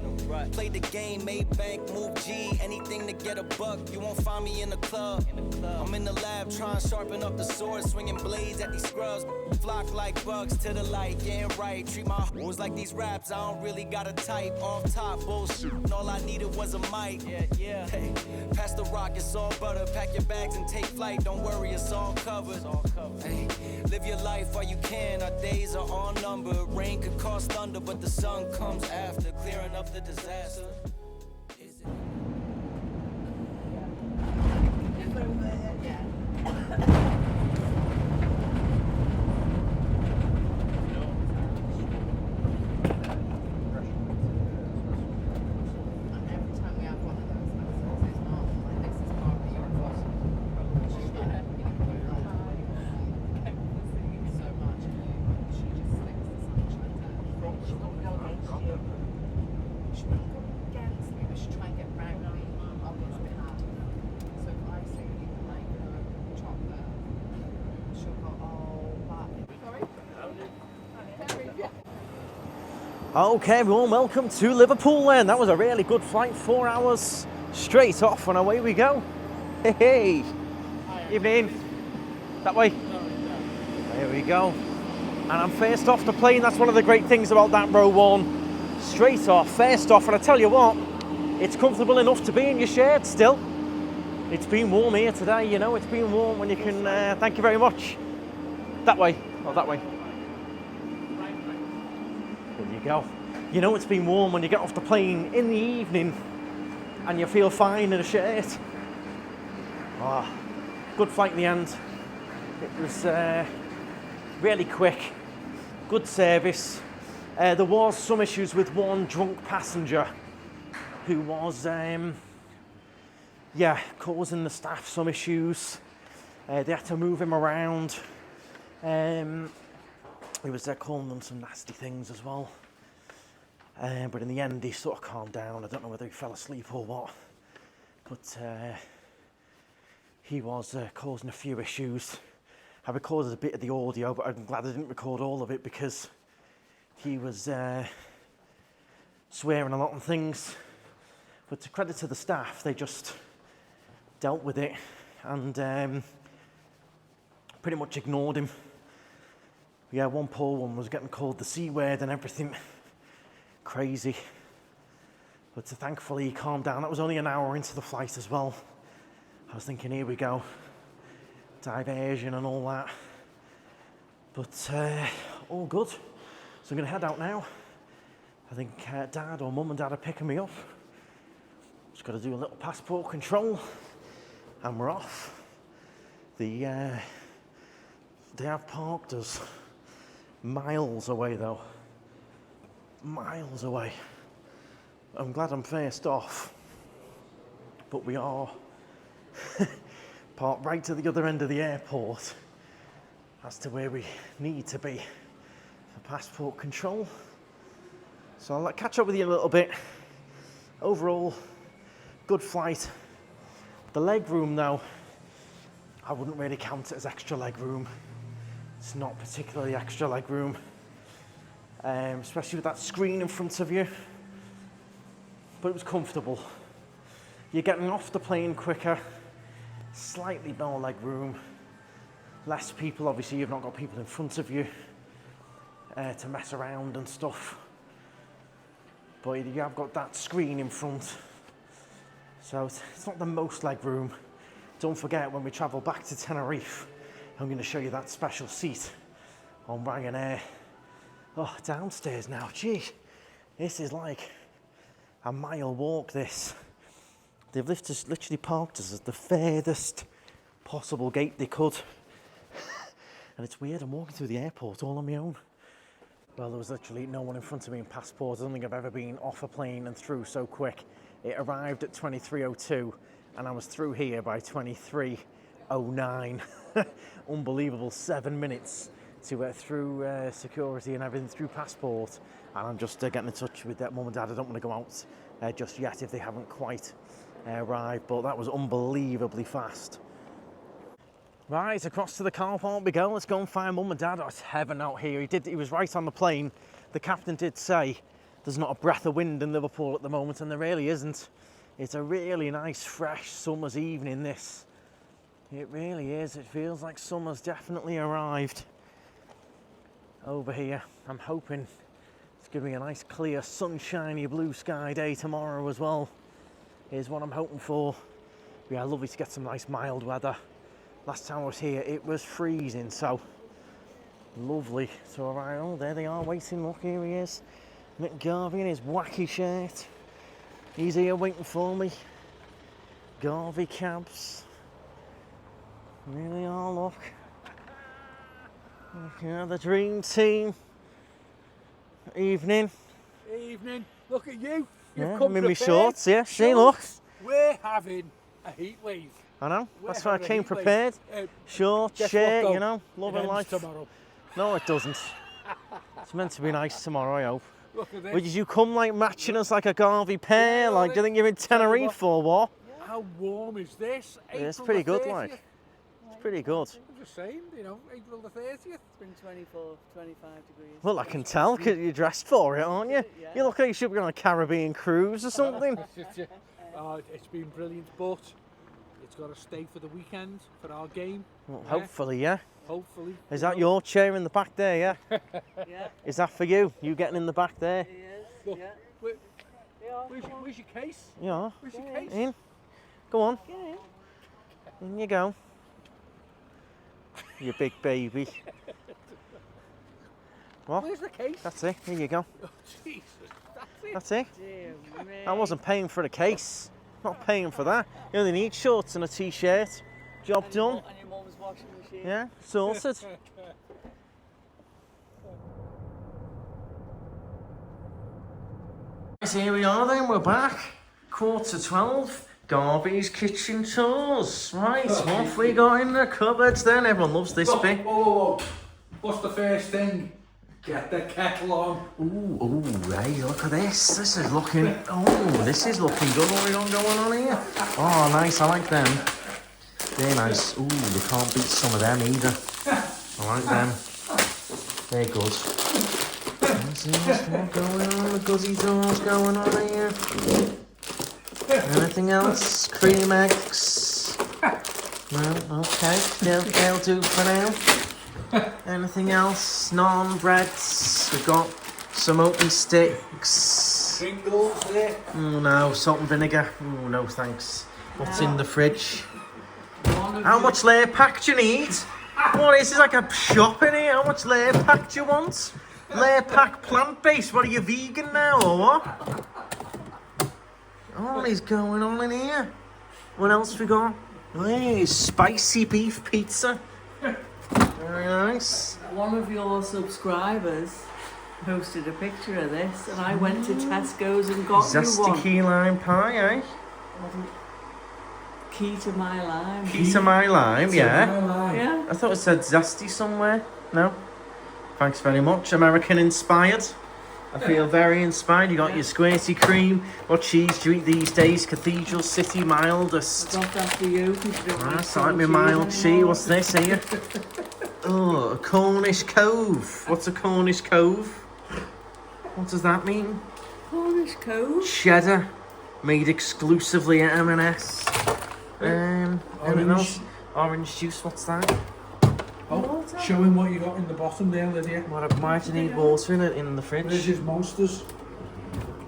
Played the game, made bank, move G. Anything to get a buck. You won't find me in the club. I'm in the lab trying to sharpen up the sword. Swinging blades at these scrubs. Flock like bugs to the light. Getting right. Treat my hoes like these raps. I don't really got a type. Off top bullshit. All I needed was a mic. Yeah. Hey, pass the rock, it's all butter. Pack your bags and take flight. Don't worry, it's all covered. Hey, live your life while you can. Our days are all numbered. Rain could cause thunder, but the sun comes after, clearing up the disaster. Is it? Okay everyone, welcome to Liverpool then. That was a really good flight, 4 hours straight off and away we go. Hey, evening. That way. There we go. And I'm first off the plane. That's one of the great things about that row one. Straight off, first off, and I tell you what, it's comfortable enough to be in your shed still. It's been warm here today, you know, it's been warm when you can, thank you very much. That way, oh that way. There you go. You know it's been warm when you get off the plane in the evening and you feel fine in a shirt. Oh, good flight in the end. It was really quick, good service. There was some issues with one drunk passenger who was, causing the staff some issues. They had to move him around. He was calling them some nasty things as well. But in the end, he sort of calmed down. I don't know whether he fell asleep or what. But he was causing a few issues. I recorded a bit of the audio, but I'm glad I didn't record all of it because he was swearing a lot on things. But to credit to the staff, they just dealt with it and pretty much ignored him. Yeah, one poor one was getting called the C word and everything. Crazy. But thankfully he calmed down. That was only an hour into the flight as well. I was thinking, here we go. Diversion and all that. But all good. So I'm going to head out now. I think Dad or Mum and Dad are picking me up. Just got to do a little passport control and we're off. They have parked us miles away though. Miles away. I'm glad I'm first off, but we are parked right to the other end of the airport as to where we need to be for passport control. So I'll catch up with you a little bit. Overall, good flight. The leg room though, I wouldn't really count it as extra leg room. It's not particularly extra leg room. Especially with that screen in front of you, but it was comfortable. You're getting off the plane quicker, slightly more leg room, less people. Obviously you've not got people in front of you to mess around and stuff, but you have got that screen in front, so it's not the most leg room. Don't forget, when we travel back to Tenerife, I'm going to show you that special seat on Ryanair. Oh, downstairs now, gee, this is like a mile walk, this. They've literally parked us at the furthest possible gate they could. And it's weird, I'm walking through the airport all on my own. Well, there was literally no one in front of me in passport. I don't think I've ever been off a plane and through so quick. It arrived at 23:02 and I was through here by 23:09. Unbelievable, 7 minutes to through security and everything, through passport, and I'm just getting in touch with Mum and Dad. I don't want to go out just yet if they haven't quite arrived, but that was unbelievably fast. Right, across to the car park we go. Let's go and find Mum and Dad. Oh, it's heaven out here. He was right on the plane. The captain did say there's not a breath of wind in Liverpool at the moment, and there really isn't. It's a really nice fresh summer's evening, this. It really is. It feels like summer's definitely arrived over here. I'm hoping it's going to be a nice clear sunshiny blue sky day tomorrow as well, is what I'm hoping for. Yeah, lovely to get some nice mild weather. Last time I was here it was freezing, so lovely. So alright, oh there they are waiting. Look, here he is, Mick Garvey in his wacky shirt. He's here waiting for me. Garvey cabs. There they are, look. Yeah, the dream team. Evening. Evening. Look at you. Yeah, I'm in my shorts, yeah. See, look. We're having a heat wave. I know, that's why I came prepared. Shorts, shirt, you know, loving life. Tomorrow. No, it doesn't. It's meant to be nice tomorrow, I hope. Look at this. Well, did you come like matching us like a Garvey pair? Yeah, like, do you think you're in Tenerife or what? How warm is this? Yeah, it's pretty good, like. It's pretty good. I'm just saying, you know, April the 30th. It's been 24, 25 degrees. Well, I can tell because you're dressed for it, aren't you? Yeah. You look like you should be on a Caribbean cruise or something. It's been brilliant, but it's got to stay for the weekend for our game. Well, hopefully, yeah. Hopefully. Is that your chair in the back there, yeah? Yeah. Is that for you? You getting in the back there? He is. Look, Yeah. where's your case? Yeah. Where's your case? In. Go on. Get in. In you go. You big baby. What? Where's the case? That's it. Here you go. Oh, Jesus. That's it. Dear me. I wasn't paying for the case. Not paying for that. You only need shorts and a t-shirt. Job done. And your mum's washing machine. Yeah, sorted. So here we are then, we're back. 12:15. Garby's kitchen tours. Right, what have we got in the cupboards then? Everyone loves this bit. Whoa. What's the first thing? Get the kettle on. Ooh, right, look at this. This is looking good. What we got going on here? Oh, nice, I like them. They're nice. Ooh, you can't beat some of them either. I like them. They're good. What's going on? The guzzy doors going on here. Anything else? Cream eggs? No, okay. They'll do for now. Anything else? Naan breads. We've got some oaten sticks. Pringles there. Oh no, salt and vinegar. Oh no, thanks. What's in the fridge? How much layer pack do you need? What is this, like a shop in here? How much layer pack do you want? Layer pack plant-based. What are you, vegan now or what? What is going on in here? What else we got? Hey, spicy beef pizza. Very nice. One of your subscribers posted a picture of this, and I went to Tesco's and got you Zesty one. key lime pie, eh? Key to my lime. Key to my lime, yeah. Yeah. I thought it said zesty somewhere. No? Thanks very much. American inspired. I feel very inspired. You got your squirty cream. What cheese do you eat these days? Cathedral City mildest. Got that for you. 'Cause you don't That's like like my cheese mild anymore. cheese. What's this here? Oh, a Cornish cove. What's a Cornish cove? What does that mean? Cornish cove. Cheddar, made exclusively at M&S. Anything else? Orange juice. What's that? Oh, show him what you got in the bottom there, Lydia. Why do you need water in it in the fridge? Where's his monsters?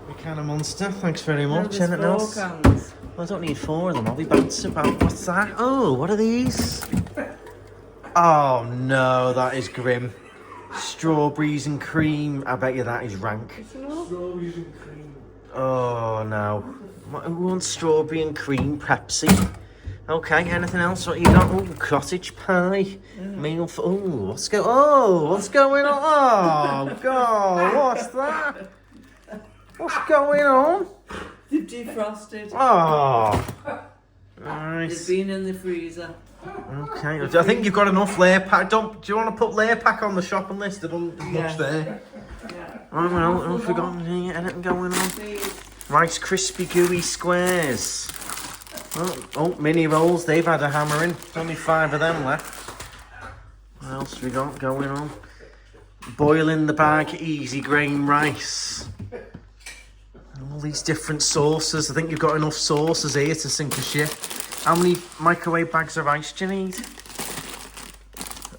A can of Monster. Thanks very much. There's Anything 4 else? cans. Well, I don't need 4 of them. I'll be bouncing about. What's that? Oh, what are these? Oh no, that is grim. Strawberries and cream. I bet you that is rank. Strawberries and cream. Oh no. Who wants strawberry and cream Pepsi? Okay, anything else? What you got? Oh, cottage pie. Meal for. What's going on? Oh God, what's that? What's going on? They've defrosted. Oh, They've nice. been in the freezer. Okay, I think you've got enough layer pack. Do you want to put layer pack on the shopping list? There's much there. Yeah. Right, well, I've forgotten anything going on. Please. Rice Krispie gooey squares. Oh, mini rolls. They've had a hammering. There's only 5 of them left. What else we got going on? Boil in the bag, easy grain rice. All these different sauces. I think you've got enough sauces here to sink a ship. How many microwave bags of rice do you need?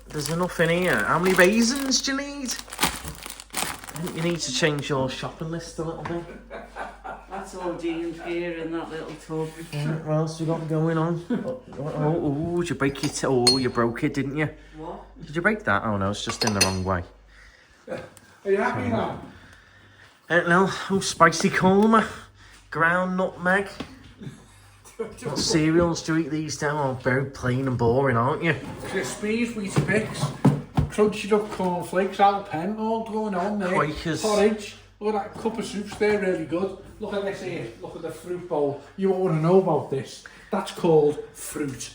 There's enough in here. How many raisins do you need? I think you need to change your shopping list a little bit. That's all Dean's gear in that little tub. What else we got going on? Did you break your you broke it, didn't you? What? Did you break that? Oh no, it's just in the wrong way. Are you happy now? No, spicy korma, ground nutmeg. What cereals do you eat these days? Oh, very plain and boring, aren't you? Crispies, Weetabix, crunchy up cornflakes, Alpen, all going on there. Quakers. Porridge. Look at that cup of soup's there, really good. Look at this here. Look at the fruit bowl. You won't want to know about this. That's called fruit.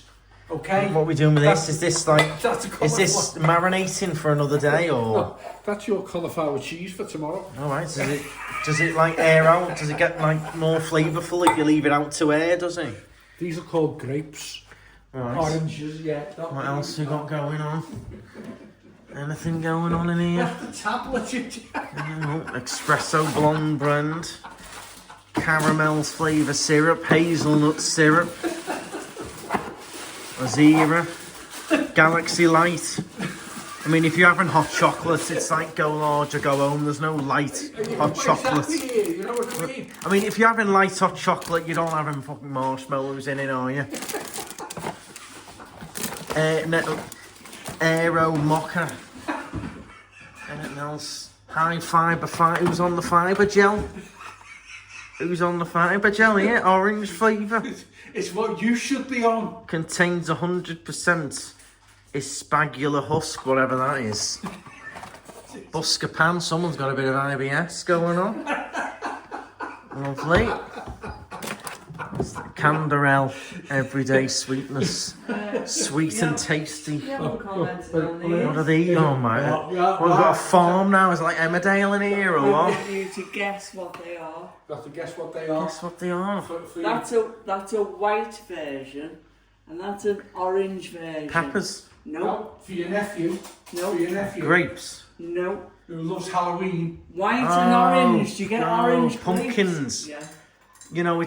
Okay? What are we doing with this? Is this like, That's is this marinating for another day or? No, that's your cauliflower cheese for tomorrow. All right. Does it like air out? Does it get like more flavourful if you leave it out to air? Does it? These are called grapes. Right. Oranges, yeah. What else you got going on? Anything going on in here? That's the tablet. Espresso blonde blend, caramel flavour syrup, hazelnut syrup, Azira, Galaxy Light. I mean, if you're having hot chocolate, it's like go large or go home. There's no light hot chocolate. You know what I mean? I mean, if you're having light hot chocolate, you don't have them fucking marshmallows in it, are you? Aero mocha. Anything else? High fibre. Who's on the fibre gel? Who's on the fibre gel here? Orange flavour. It's what you should be on. Contains 100% Aspergillus husk, whatever that is. Buscapan, someone's got a bit of IBS going on. Lovely. Canderel, everyday sweetness. Sweet and tasty. You haven't commented on these. What are these? Oh my god. We've got a farm now. Is it like Emmerdale in here or I what? want you to guess what they are. You have to guess what they are. Guess what they are. That's a white version, and that's an orange version. Peppers. No. For your nephew. No. For your nephew. Grapes. No. Who loves Halloween. White and orange. Do you get orange? Pumpkins. Grapes? Yeah. You know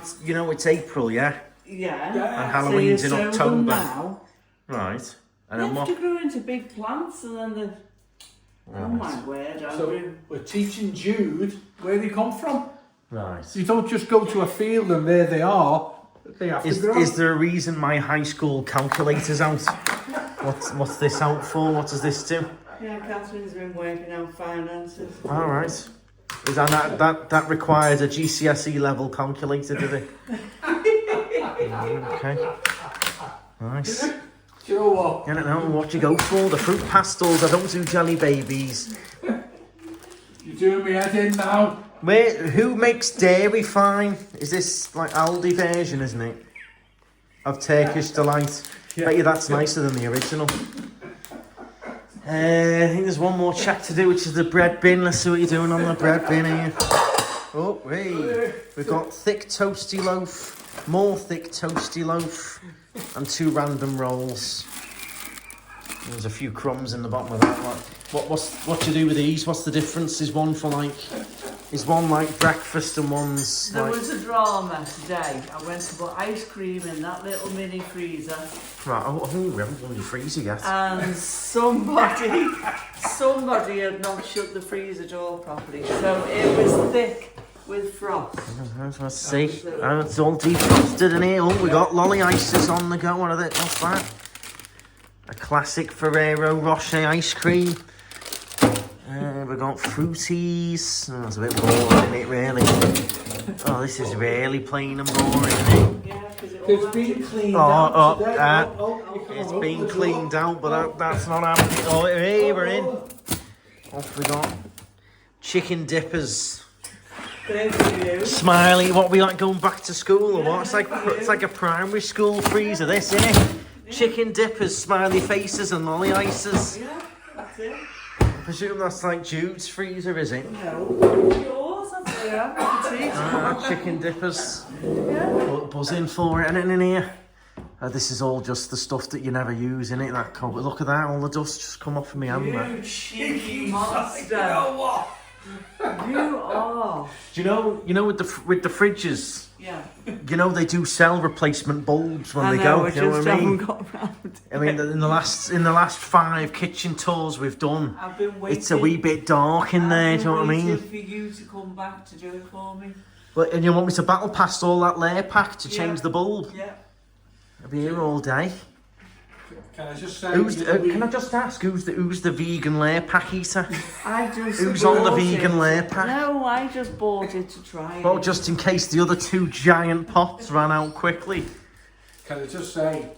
it's April, yeah? Yeah. And Halloween's so in you sow October. them now. Right. And They then have what? to grow into big plants, and then the. Oh my word, So Andrew. we're teaching Jude where they come from. Right. You don't just go to a field and there they are. They have to grow. Is there a reason my high school calculator's out? What's this out for? What does this do? Yeah, Catherine's been working out finances. All right. Is that required a GCSE level calculator, did it? Okay. Nice. Do you know what? I don't know what you go for. The fruit pastels. I don't do jelly babies. You're doing me head in now. Who makes dairy fine? Is this like Aldi version, isn't it? Of Turkish Delight. Yeah. Bet you that's nicer than the original. I think there's one more check to do, which is the bread bin. Let's see what you're doing on the bread bin here. Oh, hey. We've got thick toasty loaf, more thick toasty loaf, and 2 random rolls. There's a few crumbs in the bottom of that. What do you do with these? What's the difference? Is one like breakfast and one's There like... was a drama today. I went to put ice cream in that little mini freezer, Right, we haven't done your freezer yet. and somebody had not shut the freezer door properly, so it was thick with frost. Let's see. It's all defrosted in here. Oh, we got lolly ices on the go. What are they? What's that? A classic Ferrero Rocher ice cream. We've got fruities. Oh, it's a bit boring, isn't it, really? Oh, this is really plain and boring, isn't it? Yeah, because It's been cleaned out today. It's been cleaned out, but that's not happening. Oh, hey, we're in. Off we got. Chicken dippers. Smiley, what we like going back to school or what? It's like a primary school freezer, this, isn't it? Chicken dippers, smiley faces, and lolly ices. Yeah, that's it. I presume that's like Jude's freezer, is it? No, yours, that's it. Chicken dippers. Yeah. Buzzing for it, and in here. This is all just the stuff that you never use, innit? That cupboard. Look at that, all the dust just come off of my hand. Man. You cheeky monster. You know what? You are. Do you know with the fridges? Yeah. You know they do sell replacement bulbs when I they know, go. I Do you know just what I mean? haven't got round. I mean, in the last 5 kitchen tours we've done, I've been waiting. it's a wee bit dark in there. Do you know what I mean? For you to come back to do it for me. But and you want me to battle past all that layer pack to change Yeah. the bulb? Yeah. I'll be here all day. Can I just say? Can I just ask who's the vegan layer pack eater? I just. Who's on the bought vegan it. layer pack? No, I just bought it to try Well, it. just in case the other 2 giant pots ran out quickly. Can I just say,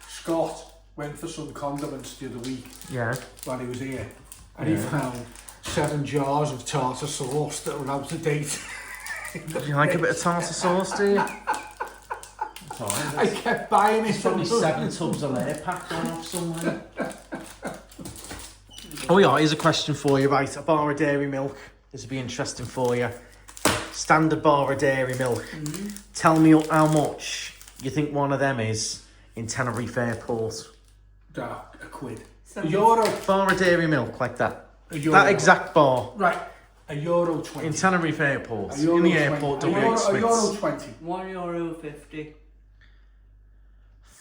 Scott went for some condiments the other week Yeah. while he was here, and he found 7 jars of tartar sauce that were out of date. Do you like a bit of tartar sauce, do you? I kept buying it. There's probably 7 tubs of layer pack gone off somewhere. Oh yeah, here's a question for you, right? A bar of dairy milk. This will be interesting for you. Standard bar of dairy milk. Mm-hmm. Tell me how much you think one of them is in Tenerife Airport. A quid. A euro. Bar of dairy milk like that. A euro. That exact bar. Right. €1.20. In Tenerife Airport. A euro In the 20. airport, A €1.20. €1.50.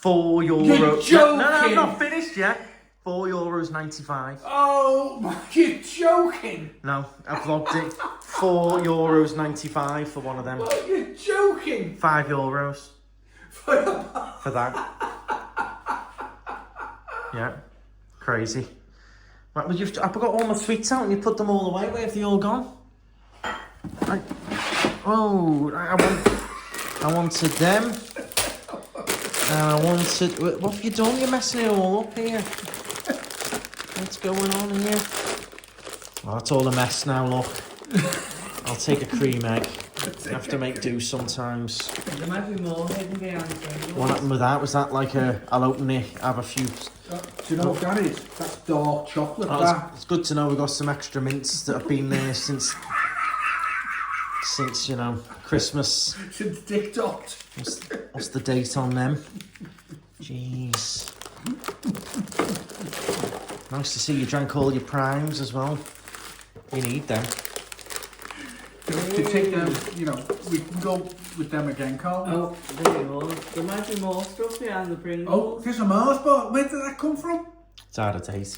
€4. You're joking. No, I'm not finished yet. €4.95. Oh, you're joking. No, I've logged it. €4.95 for one of them. Oh, you're joking. €5 for that. Yeah, crazy. Right, well, I got all my sweets out and you put them all away. Where have they all gone? I wanted them. And I wanted... What have you done? You're messing it all up here. What's going on here? Oh, it's all a mess now, look. I'll take a cream egg. I have to make do sometimes. There might be more hidden behind the What happened with that? Was that like I'll open it, have a few... Do you know what that is? That's dark chocolate. Oh, it's good to know we've got some extra mints that have been there since you know, Christmas. Since Dick Dot. What's the date on them? Jeez. Nice to see you drank all your primes as well. You need them. To take them, you know, we can go with them again, can't we? Oh, there you are. There might be more stuff behind the Pringles. Oh, there's a Mars bar. Where did that come from? It's out of date.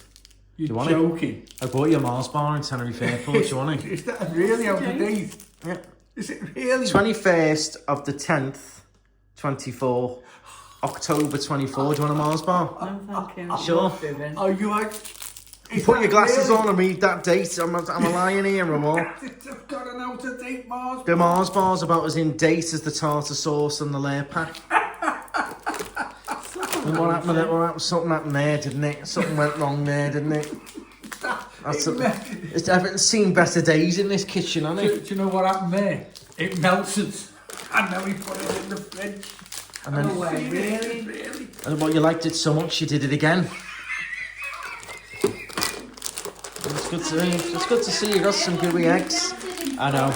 You're Do you want joking. it? I bought you a Mars bar in Tenerife Airport. Do you want it? Is that really out of date? Yeah. Is it really? 21st of the 10th, 24. October 24. Do you want a Mars bar? No, thank you. Sure. Are you like... You put your glasses on and read that date. I'm a lying here or what? I've got an out-of-date Mars bar. The Mars bar's about as in date as the tartar sauce and the layer pack. And what happened with it? What happened? Something happened there, didn't it? Something went wrong there, didn't it? Everything's seen better days in this kitchen, hasn't it? Do you know what happened there? It melted. And now we put it in the fridge. And then, No way, really? Really? and what, you liked it so much you did it again. It's good to see you got some gooey eggs. I know.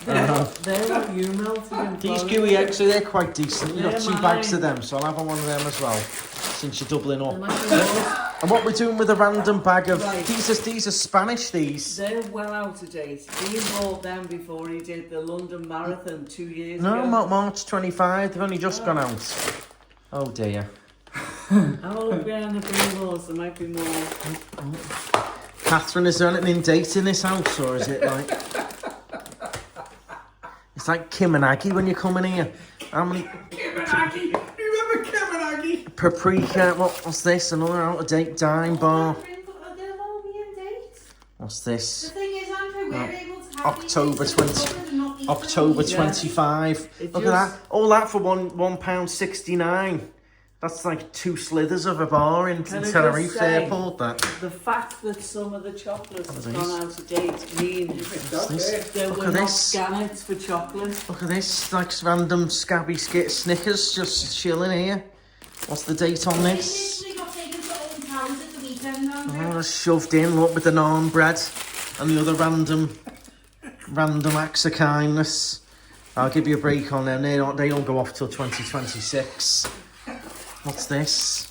They're what you melted in These Florida. gooey eggs, they're quite decent. You've got They're 2 bags mine. of them, so I'll have one of them as well, since you're doubling There up. might be more. And what we're doing with a random bag of... Right. These are Spanish, these. They're well out of date. Dean bought them before he did the London Marathon 2 years No, ago. March 25, they've only just gone out. Oh dear. Have a look behind the Pringles, there might be more. Catherine, is there anything in date in this house, or is it like... It's like Kim and Aggie when you come in here. How many... Kim and Aggie. You remember Kim and Aggie? Paprika, what's this? Another out-of-date dime bar. They'll all be in date. What's The this? thing is, Andrew, we're able to have October these 20 things and not eat October them. 25. It Look just- at that. All that for £1.69. That's like 2 slithers of a bar in Can I just Tenerife say- Airport, that. The fact that some of the chocolates What has are gone these? out of date means there Look were at not this. gannets for chocolate. Look at this, like random scabby Snickers just chilling here. What's the date on They this? literally got taken to Old Towers at the weekend, Andrew. Oh, that's shoved in, look, with the naan bread and the other random acts of kindness. I'll give you a break on them. They don't go off till 2026. What's this?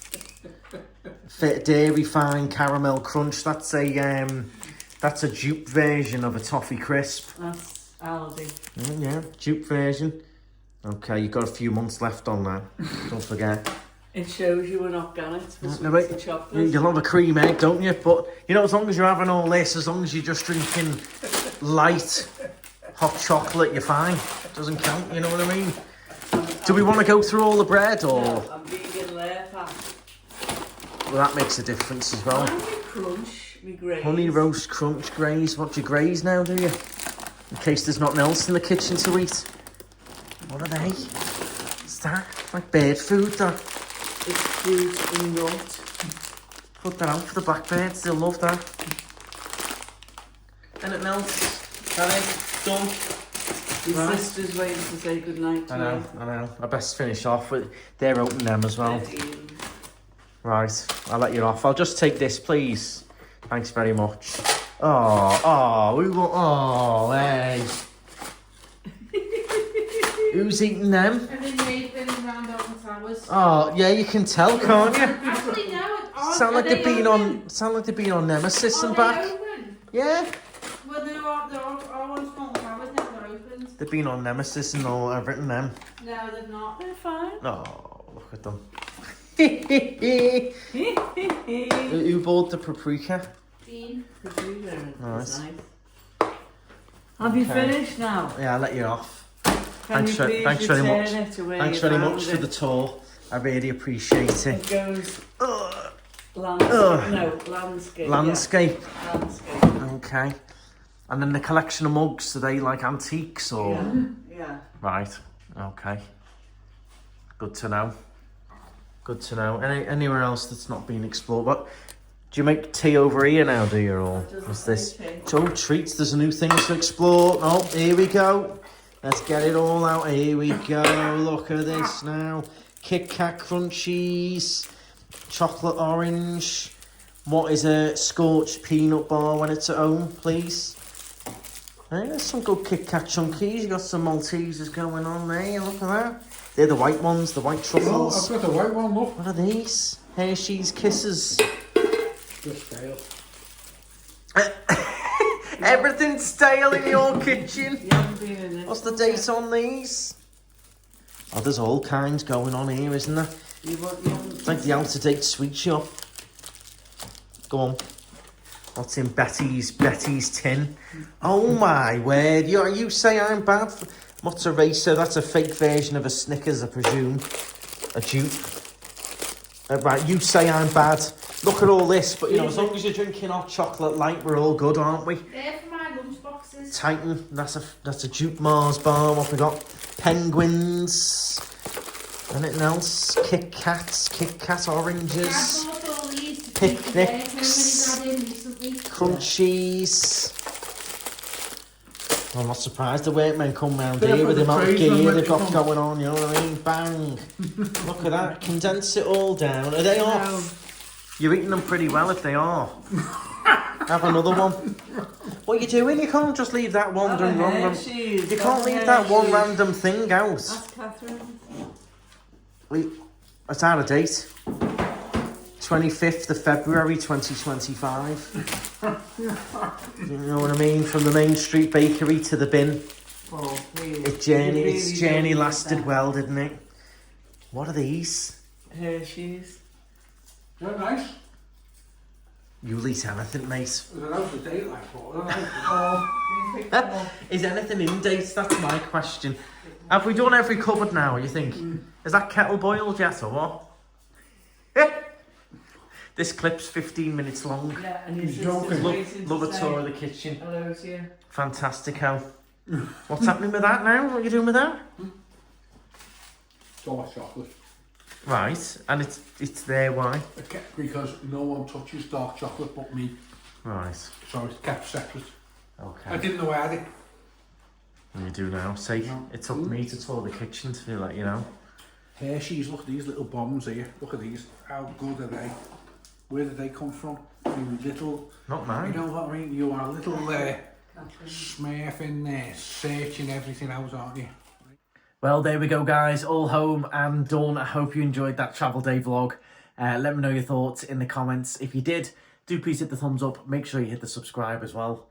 Dairy Fine Caramel Crunch. That's a dupe version of a toffee crisp. That's Aldi. Yeah, dupe version. Okay, you've got a few months left on that. Don't forget. It shows you were not gannets for No, sweets wait. and chocolate. You'll have a cream egg, don't you? But, you know, as long as you're having all this, as long as you're just drinking light, hot chocolate, you're fine. It doesn't count, you know what I mean? Do we want to go through all the bread, or... No, I'm vegan layer pack. Well, that makes a difference as well. Honey crunch, me graze. Honey roast crunch graze. What do you graze now, do you? In case there's nothing else in the kitchen to eat. What are they? What's that? Like bird food, that. It's fruit and nut. Put that out for the blackbirds, they'll love that. Anything else? That it? Done? Your Right. sister's waiting to say goodnight to I know. I best finish off with... They're opening them as well. me. Right, I'll let you off. I'll just take this, please. Thanks very much. Hey. Who's eating them? And then they've been around Old Towers. Oh, yeah, you can tell, can't you? Actually, no. Sound like they've been on Nemesis and back. Open? Yeah. Well, they're all on small towers now. They're opened. They've been on Nemesis and all. I've written them. No, they've not. They're fine. Oh, look at them. Who bought the paprika? Dean. Nice. Nice. Have you finished now? Yeah, I'll let you off. Can you please Thanks very return much. it to where Thanks you very found much for it? the tour. I really appreciate it. It goes Landscape. Landscape. Yeah. Landscape. Okay. And then the collection of mugs, are they like antiques or? Yeah. Right. Okay. Good to know. Good to know. Anywhere else that's not been explored? What? Do you make tea over here now, do you? Or what's this? Oh, treats. There's new things to explore. Oh, here we go. Let's get it all out. Here we go. Look at this now. Kit Kat Crunchies. Chocolate orange. What is a scorched peanut bar when it's at home, please? There's some good Kit Kat chunkies. You got some Maltesers going on there. Look at that. They're the white ones, the white truffles. Oh, I've got the white one, look. What are these? Hershey's Kisses. Just stale. Everything's stale in your kitchen. You haven't been in it. What's the date on these? Oh, there's all kinds going on here, isn't there? It's like the out-of-date sweet shop. Go on. What's in Betty's tin? Oh my word! You say I'm bad. What's a racer? That's a fake version of a Snickers, I presume. A dupe. Right, you say I'm bad. Look at all this, but as long as you're drinking hot chocolate light, we're all good, aren't we? They're for my lunch boxes. Titan, that's a Duke Mars bar. What we got? Penguins. Anything else? Kit Kat oranges. Picnics. Crunchies. I'm not surprised the workmen come round here with the amount of gear they've got going on, you know what I mean? Bang. Look at that. Condense it all down. Are they off? You're eating them pretty well if they are. Have another one. What are you doing? You can't just leave that one random. You can't leave that one random thing out. Ask Catherine. It's out of date. 25th of February 2025. You know what I mean? From the Main Street Bakery to the bin. Oh, please. Its journey lasted well, didn't it? What are these? Hershey's. They're nice. You'll eat anything, mate. They're out of date like Is anything in date? That's my question. Have we done every cupboard now, you think? Is that kettle boiled yet or what? This clip's 15 minutes long. Yeah, and he's joking. Love a tour of the kitchen. Hello to you. Fantastic, how? What's happening with that now? What are you doing with that? Dark chocolate. Right, and it's there, why? Because no one touches dark chocolate but me. Right. So it's kept separate. Okay. I didn't know I had it. And you do now. See, No. it took me to tour the kitchen to feel like, you know. Hershey's, look at these little bombs here. Look at these. How good are they? Where did they come from? You little... Not mine. You know what I mean? You are a little smurf in there, searching everything out, aren't you? Well, there we go, guys. All home and done. I hope you enjoyed that travel day vlog. Let me know your thoughts in the comments. If you did, do please hit the thumbs up. Make sure you hit the subscribe as well.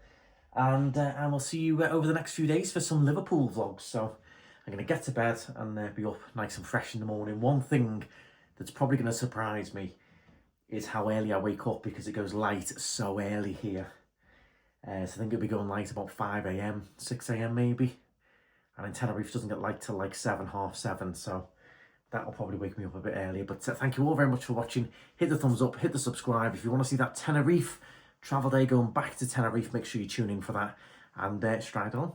And we'll see you over the next few days for some Liverpool vlogs. So I'm going to get to bed and be up nice and fresh in the morning. One thing that's probably going to surprise me is how early I wake up, because it goes light so early here. So I think it'll be going light about 5 AM, 6 AM maybe. And in Tenerife doesn't get light till like 7, half 7. So that'll probably wake me up a bit earlier. But thank you all very much for watching. Hit the thumbs up, hit the subscribe. If you want to see that Tenerife travel day going back to Tenerife, make sure you tune in for that. And stride on.